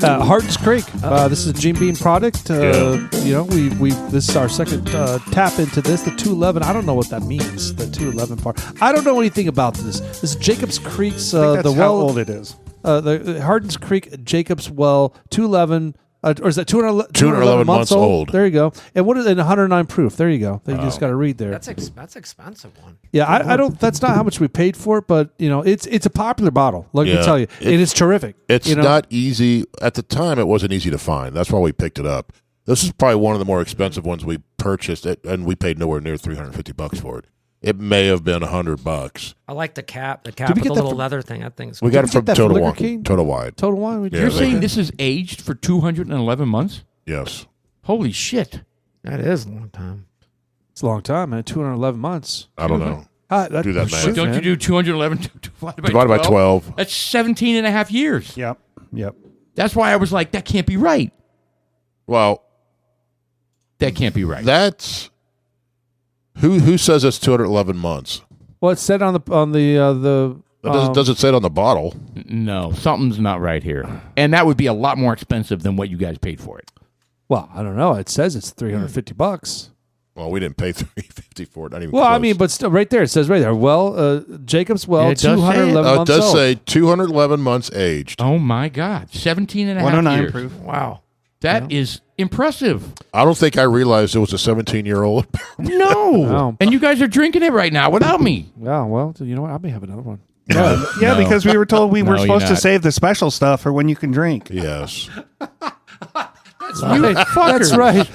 Hardin's Creek. This is a Jim Beam product. We this is our second tap into this. The 211. I don't know what that means. The 211 part. I don't know anything about this. This is Jacobs Creek's That's the how well. old it is. The Hardin's Creek Jacobs Well 211. Or is that 211 months old. There you go. And what is it? 109 proof. There you go. You just got to read there. That's expensive one. Yeah, I don't. That's not how much we paid for it, but it's a popular bottle. Let me Yeah. tell you, and it's terrific. It's not easy. At the time, it wasn't easy to find. That's why we picked it up. This is probably one of the more expensive ones we purchased, and we paid nowhere near $350 for it. It may have been $100. I like the cap. The Did cap we with get the that little from- leather thing. That thing's. We got it get from that from Total Liquor Wine. King? Total Wine. Total Wine. Yeah, You're they saying did. this is aged for 211 months? Yes. Holy shit! That is a long time. It's a long time, man. 211 months. I don't know. Do that math. shoot, Don't you man. do 211 Divided by 12. That's 17 and a half years. Yep. That's why I was like, that can't be right. Well, That can't be right. that's who says it's 211 months? Well, it's said on the Does it say it on the bottle? No, something's not right here. And that would be a lot more expensive than what you guys paid for it. Well, I don't know. It says it's $350. Well, we didn't pay $350 for it. Not even Well, close. I mean, but still, right there it says right there. Well, Jacob's Well, Yeah, it does say it. 211 it months does old. say 211 months aged. Oh, my God. 17 and a half 109 years. proof. Wow. That is impressive. I don't think I realized it was a 17-year-old. No. No. And you guys are drinking it right now without me. Yeah, well, you know what? I may have another one. Yeah, No. because we were told we No, were you're supposed to not. save the special stuff for when you can drink. Yes. That's right.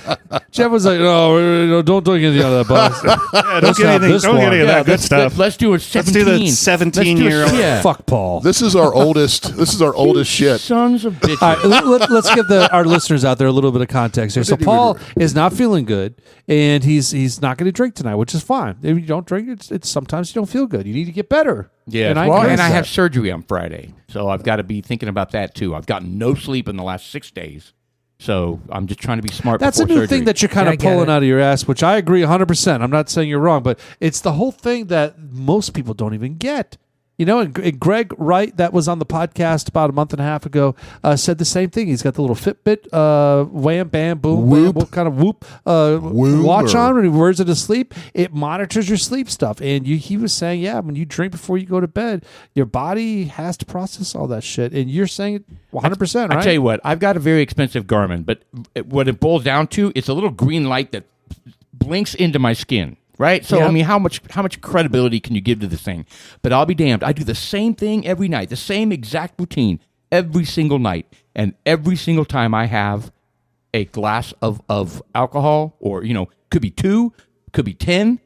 Jeff was like, "No, don't drink anything out of that box." Yeah, Let's have this don't get one. any of that good stuff. Let's do a Let's 17. do the Let's do a- 17-year-old. Yeah. Fuck Paul. This is our oldest. This is our oldest shit. Sons of bitches. All right, let's give our listeners out there a little bit of context here. So Paul is not feeling good, and he's not going to drink tonight, which is fine. If you don't drink, it's sometimes you don't feel good. You need to get better. Yeah, and I well, encourage and I that. have surgery on Friday, so I've got to be thinking about that too. I've gotten no sleep in the last 6 days, so I'm just trying to be smart. That's a before new surgery. thing that you're kind Yeah, I of get pulling it. out of your ass, which I agree 100%. I'm not saying you're wrong, but it's the whole thing that most people don't even get. You know, and Greg Wright, that was on the podcast about a month and a half ago, said the same thing. He's got the little Fitbit, wham, bam, boom, Whoop. wham, what kind of whoop watch on when he wears it to sleep. It monitors your sleep stuff. And he was saying, yeah, when you drink before you go to bed, your body has to process all that shit. And you're saying it 100%, right? I tell you what, I've got a very expensive Garmin, but what it boils down to, it's a little green light that blinks into my skin. Right? So, Yep. I mean, how much credibility can you give to this thing? But I'll be damned. I do the same thing every night, the same exact routine every single night. And every single time I have a glass of alcohol, or, could be 2, could be 10,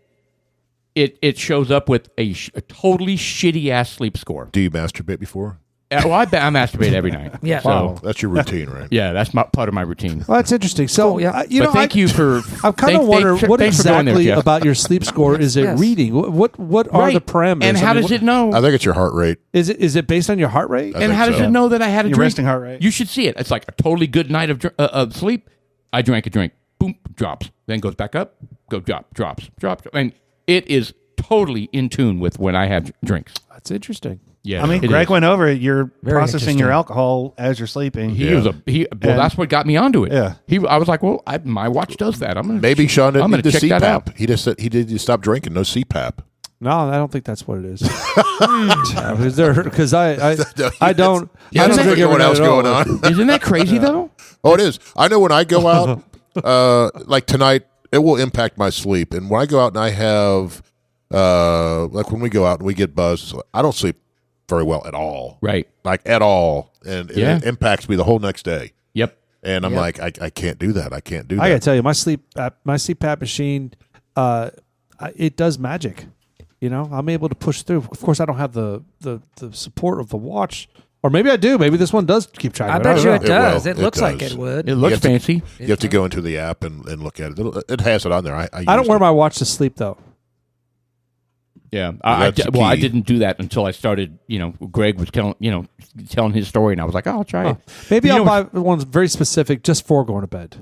it shows up with a totally shitty-ass sleep score. Do you masturbate before? Well, I masturbate every night. Yeah. So, That's your routine, right? yeah, that's part of my routine. Well, that's interesting. So, Cool, yeah. you But know, thank you for... I'm kind of wondering what thanks for going there, exactly Jeff. about your sleep score is it Yes. reading? What are Right. the parameters? And how does it know? I think it's your heart rate. Is it based on your heart rate? I And think how does so. it know that I had a Your drink? resting heart rate. You should see it. It's like a totally good night of sleep. I drank a drink. Boom, drops. Then goes back up. Go drop, drops. And it is totally in tune with when I have drinks. That's interesting. Yeah, I mean, it Greg is. went over it. You're processing your interesting. alcohol as you're sleeping. Well, that's what got me onto it. Yeah. I was like, well, my watch does that. I'm gonna Maybe Sean didn't I'm need gonna the check that out. CPAP. He just said he did stop drinking. No CPAP. No, I don't think that's what it is. Because I don't. Yeah, I don't there's drink something every night else at all. going on. Isn't that crazy though? Oh, it is. I know when I go out, like tonight, it will impact my sleep. And when I go out and I have, like when we go out and we get buzzed, I don't sleep very well at all. Right. Like at all. And Yeah. it impacts me the whole next day. Yep. And I'm like, I can't do that. I can't do that. I gotta tell you, my CPAP machine, it does magic. You know, I'm able to push through. Of course, I don't have the support of the watch, or maybe I do. Maybe this one does keep track. I of bet it. you don't it know. does. will. It It looks like does. it would. It looks have to- fancy. You have to go into the app and look at it. It has it on there. I I don't used wear it. my watch to sleep though. Yeah, that's the well, I key. didn't do that until I started. Greg was telling his story, and I was like, oh, I'll try it. Maybe You I'll know- buy one very specific just for going to bed.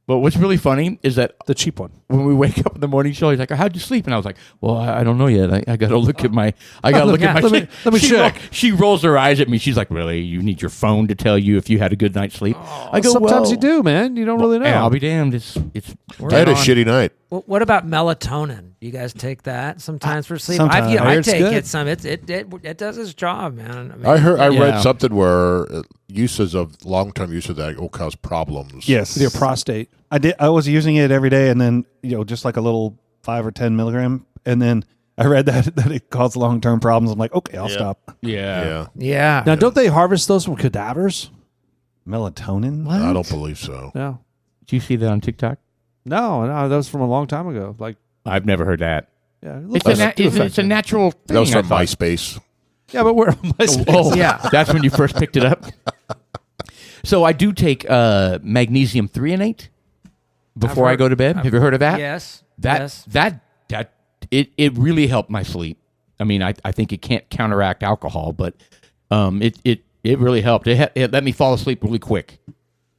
But what's really funny is that The cheap one. when we wake up in the morning show, he's like, "How'd you sleep?" And I was like, "Well, I don't know yet. I got to look at my. I got to look at my. Let me check. She rolls her eyes at me. She's like, "Really? You need your phone to tell you if you had a good night's sleep?" I go, Sometimes well, you do, man. You don't really know. And I'll be damned. It's. I had a shitty night. What about melatonin? Do you guys take that sometimes for sleep? Sometimes. I heard it's take good. it some. It does its job, man. I read Yeah. something where long-term use of that will cause problems. Yes. With your prostate. I was using it every day, and then just like a little 5 or 10 milligram, and then I read that it caused long-term problems. I'm like, okay, I'll stop. Yeah. Yeah. Now, don't they harvest those from cadavers? Melatonin? I don't believe so. No. Do you see that on TikTok? No, that was from a long time ago. Like, I've never heard that. yeah, It's a natural thing. That was I from thought. MySpace. yeah, but we're on MySpace. Oh, Yeah. That's when you first picked it up. So I do take magnesium threonate before I go to bed. Have you heard of that? Yes. That yes. it really helped my sleep. I mean, I think it can't counteract alcohol, but it really helped. It let me fall asleep really quick.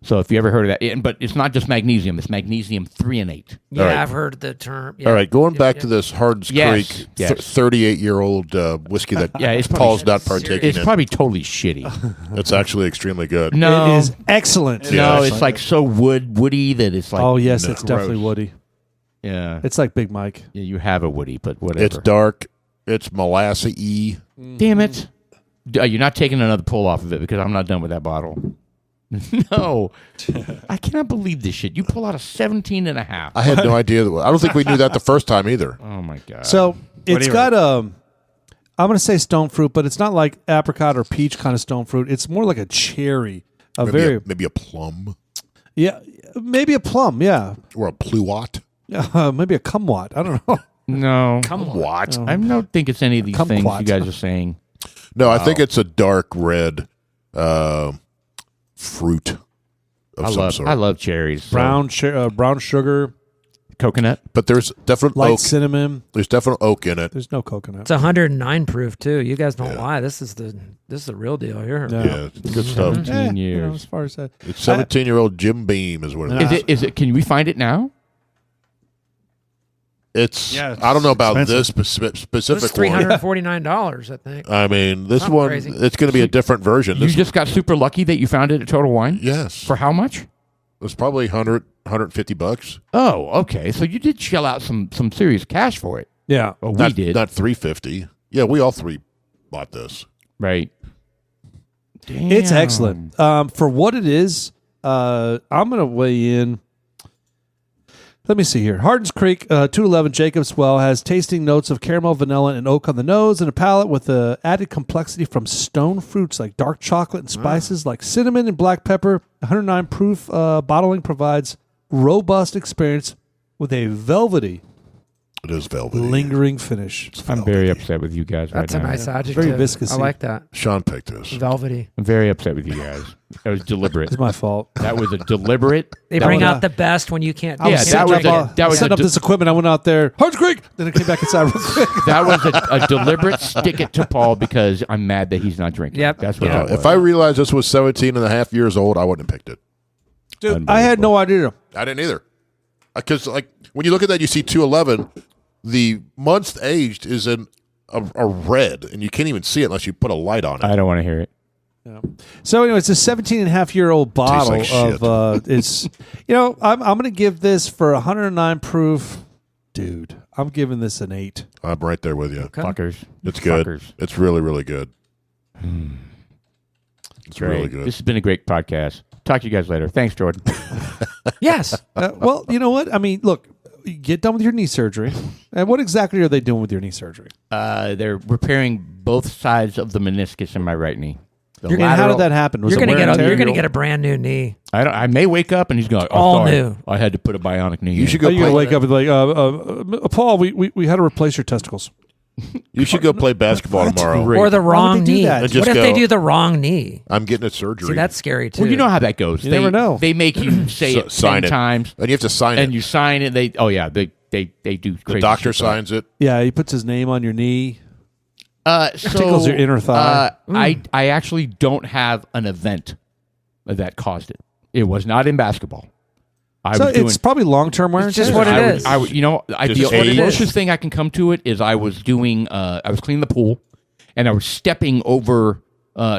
So if you ever heard of that, but it's not just magnesium; it's magnesium threonate. Yeah, All right. I've heard the term. Yeah. All right, going back Yeah. to this Hardin's Yes, Creek yes. 38-year-old whiskey that Yeah, it's Paul's probably- not partaking It's in. probably totally shitty. It's actually extremely good. No, It is excellent. Yeah. no, it's like so woody that it's like. Oh, yes, No. it's definitely Gross. Woody. Yeah, It's like Big Mike. yeah, you have a woody, but whatever. It's dark. It's molassy-y. Damn it! You're not taking another pull off of it because I'm not done with that bottle. No, I cannot believe this shit. You pull out a 17 and a half. I had no idea. I don't think we knew that the first time either. Oh my god! So it's you got I'm going to say stone fruit, but it's not like apricot or peach kind of stone fruit. It's more like a cherry. Maybe a plum Yeah, maybe a plum. Yeah, or a pluot. maybe a kumquat. I don't know. no, What? I don't think it's any of these things Kumquat. you guys are saying. No, I think it's a dark red fruit of some sort. I love cherries. So- Brown sugar, coconut. But there's definite light oak. cinnamon. There's definite oak in it. There's no coconut. It's 109 proof too. You guys don't lie. This is the real deal here. No. Yeah, it's good stuff. 17 You know, years. as far as that. It's 17-year-old Jim Beam is what it is. Is it? Can we find it now? It's Yeah, it's I don't know about expensive. this specific It's one. $349, I think. I mean, this Not one crazy. it's going to be a different version. You This, just got super lucky that you found it at Total Wine? yes, For how much? it was probably $150. Oh, okay. So you did shell out some serious cash for it. Yeah. Well, we Not did. not $350. Yeah, we all three bought this. Right. Damn. It's excellent. For what it is, I'm going to weigh in. Let me see here. Hardin's Creek 211 Jacob's Well has tasting notes of caramel, vanilla, and oak on the nose and a palate with the added complexity from stone fruits like dark chocolate and spices like cinnamon and black pepper. 109 proof bottling provides robust experience with a velvety, It is velvety. lingering finish. I'm very upset with you guys That's right a now. nice adjective. Very viscous. I like that. Sean picked this. Velvety. I'm very upset with you guys. That was deliberate. It's my fault. That was a deliberate. They that bring was- out the best when you can't do I Yeah, was it. that setting was up, that was setting a up this equipment. I went out there, Hardin's Creek. Then I came back inside real quick. That was a deliberate stick it to Paul because I'm mad that he's not drinking. Yep. That's what Yeah. that was. If I realized this was 17 and a half years old, I wouldn't have picked it. Dude, I had no idea. I didn't either. Because like when you look at that, you see 211. The months aged is in a red, and you can't even see it unless you put a light on it. I don't want to hear it. So anyway, it's a 17-and-a-half-year-old bottle like of it's. I'm going to give this for 109 proof. Dude, I'm giving this an 8. I'm right there with you. Fuckers. It's good. Fuckers. It's really, really good. It's Great. really good. This has been a great podcast. Talk to you guys later. Thanks, Jordan. Yes. Well, you know what? I mean, look, you get done with your knee surgery, and what exactly are they doing with your knee surgery? They're repairing both sides of the meniscus in my right knee. The And how lateral- did that happen? Was You're it gonna wear and tear? you're gonna get a brand new knee. I may wake up and he's going, All sorry, new. I had to put a bionic knee. You in." should Oh, go. you're gonna Play, wake up and be like, Paul, we had to replace your testicles. you should go play basketball tomorrow. Great. Or the Why wrong would they do knee. that? What Just if they go- do the wrong knee? I'm getting a surgery. See, that's scary too. Well, you know how that goes. You They never know. They make you say it sign 10 it. times, and you have to sign and it. you sign it. They do. The Crazy doctor shit. signs it. Yeah, he puts his name on your knee. So, Tickles your inner thigh. I actually don't have an event that caused it. It was not in basketball. I So was doing. it's probably long-term wear and It's just tear. what it I would- is. I would- you know, Just the what it closest is. thing I can come to it is I was doing. I was cleaning the pool, and I was stepping over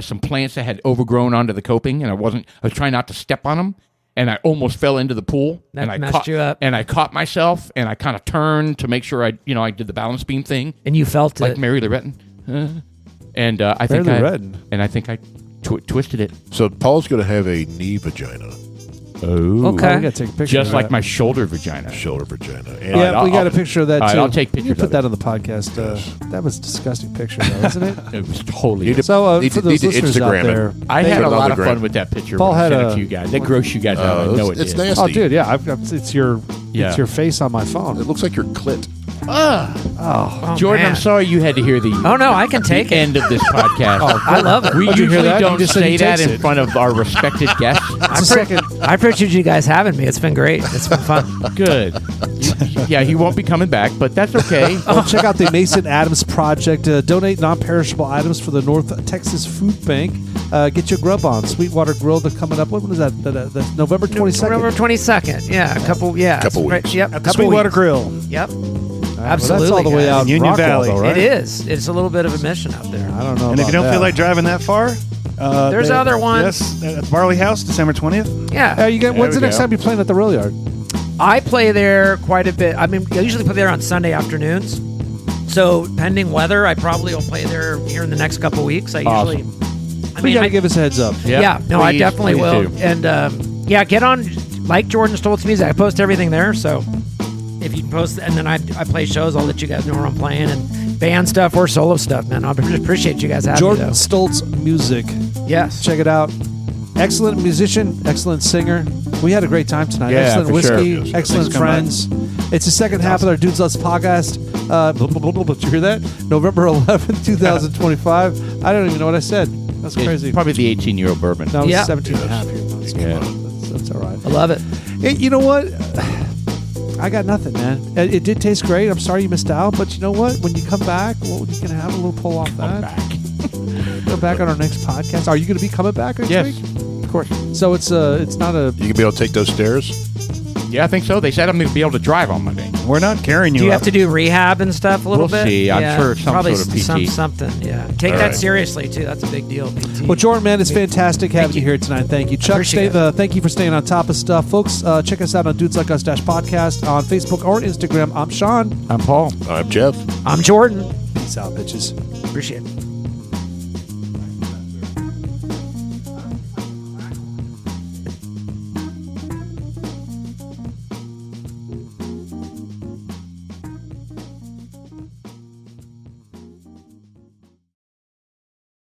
some plants that had overgrown onto the coping, and I was trying not to step on them, and I almost fell into the pool. That and I messed caught, you up. And I caught myself, and I kind of turned to make sure I did the balance beam thing, And you felt like it. Mary Loretton. And I think Mary I Loretton. and I think I twisted it. So Paul's going to have a knee vagina, Oh, Okay. Oh, we got to take a picture. just of like that. my shoulder vagina. shoulder vagina. And Yeah, All we right, got a I'll- picture of that all right, too. I'll take Can you pictures put of that it. on the podcast. That was a disgusting picture, though, isn't it? It was totally. Need to- So Need for to- need those to listeners out Instagram it. there, I had Put a it on lot the of gram. fun with that picture. Paul when I had sent a- it to you guys. That gross you guys out. I know it it's did. nasty. oh, dude, yeah, I've got it's your Yeah. face on my phone. It looks like your clit. Oh, Jordan, man. I'm sorry you had to hear the Oh no, I can take it. end of this podcast. I love it. We Did you hear usually that? don't You just said say he that takes in it. front of our respected guests. I appreciate you guys having me. It's been great. It's been fun. Good. Yeah, he won't be coming back, but that's okay. Well, check out the Mason Adams Project. Donate non-perishable items for the North Texas Food Bank. Get your grub on. Sweetwater Grill. They're coming up. When was that? That's November 22nd. November 22nd. Yeah, a couple. Yeah, Couple it's right- weeks. Yep, At the couple Sweetwater weeks. Grill. Yep. Well, Absolutely. that's all the way guys. out in Union Rockwell, Valley. though, right? It is. It's a little bit of a mission out there. I don't know. And if you don't feel like driving that far, There's they- other ones. Yes, at the Barley House, December 20th. Yeah. you get, when's we the next go. time you're playing at the Rail Yard? I play there quite a bit. I mean, I usually play there on Sunday afternoons. So, pending weather, I probably will play there here in the next couple weeks. I usually. I You mean, got to I- give us a heads up. yeah, no, I please, definitely please will. do. And yeah, get on like Jordan Stoltz Music. I post everything there, so if you post, and then I play shows, I'll let you guys know where I'm playing and band stuff or solo stuff, man. I appreciate you guys having Jordan me. Though. Stoltz Music. Yes, Check it out. Excellent musician, excellent singer. We had a great time tonight. Yeah, excellent for whiskey, sure. Yes, excellent thanks for coming friends. It's the second half of our Dudes Less podcast. Did you hear that? November 11th, 2025. I don't even know what I said. That's crazy. It's probably the 18-year-old bourbon. No, it's Yeah. 17 and a half years. Yeah. That's all right. I love it. Hey, you know what? I got nothing, man. It did taste great. I'm sorry you missed out, but you know what? When you come back, well, you can have a little pull off that. Go back on our next podcast. Are you going to be coming back next Yes, week? of course. So it's not a. You can be able to take those stairs. Yeah, I think so. They said I'm going to be able to drive on Monday. We're not carrying you. Do you up. have to do rehab and stuff a little We'll bit? see. I'm sure some probably sort of PT. something. Yeah, take that seriously too. That's a big deal. PT. Well, Jordan, man, it's fantastic having you here tonight. Thank you, Chuck. Appreciate it. Thank you for staying on top of stuff, folks. Check us out on Dudes Like Us podcast on Facebook or Instagram. I'm Sean. I'm Paul. I'm Jeff. I'm Jordan. Peace out, bitches. Appreciate it.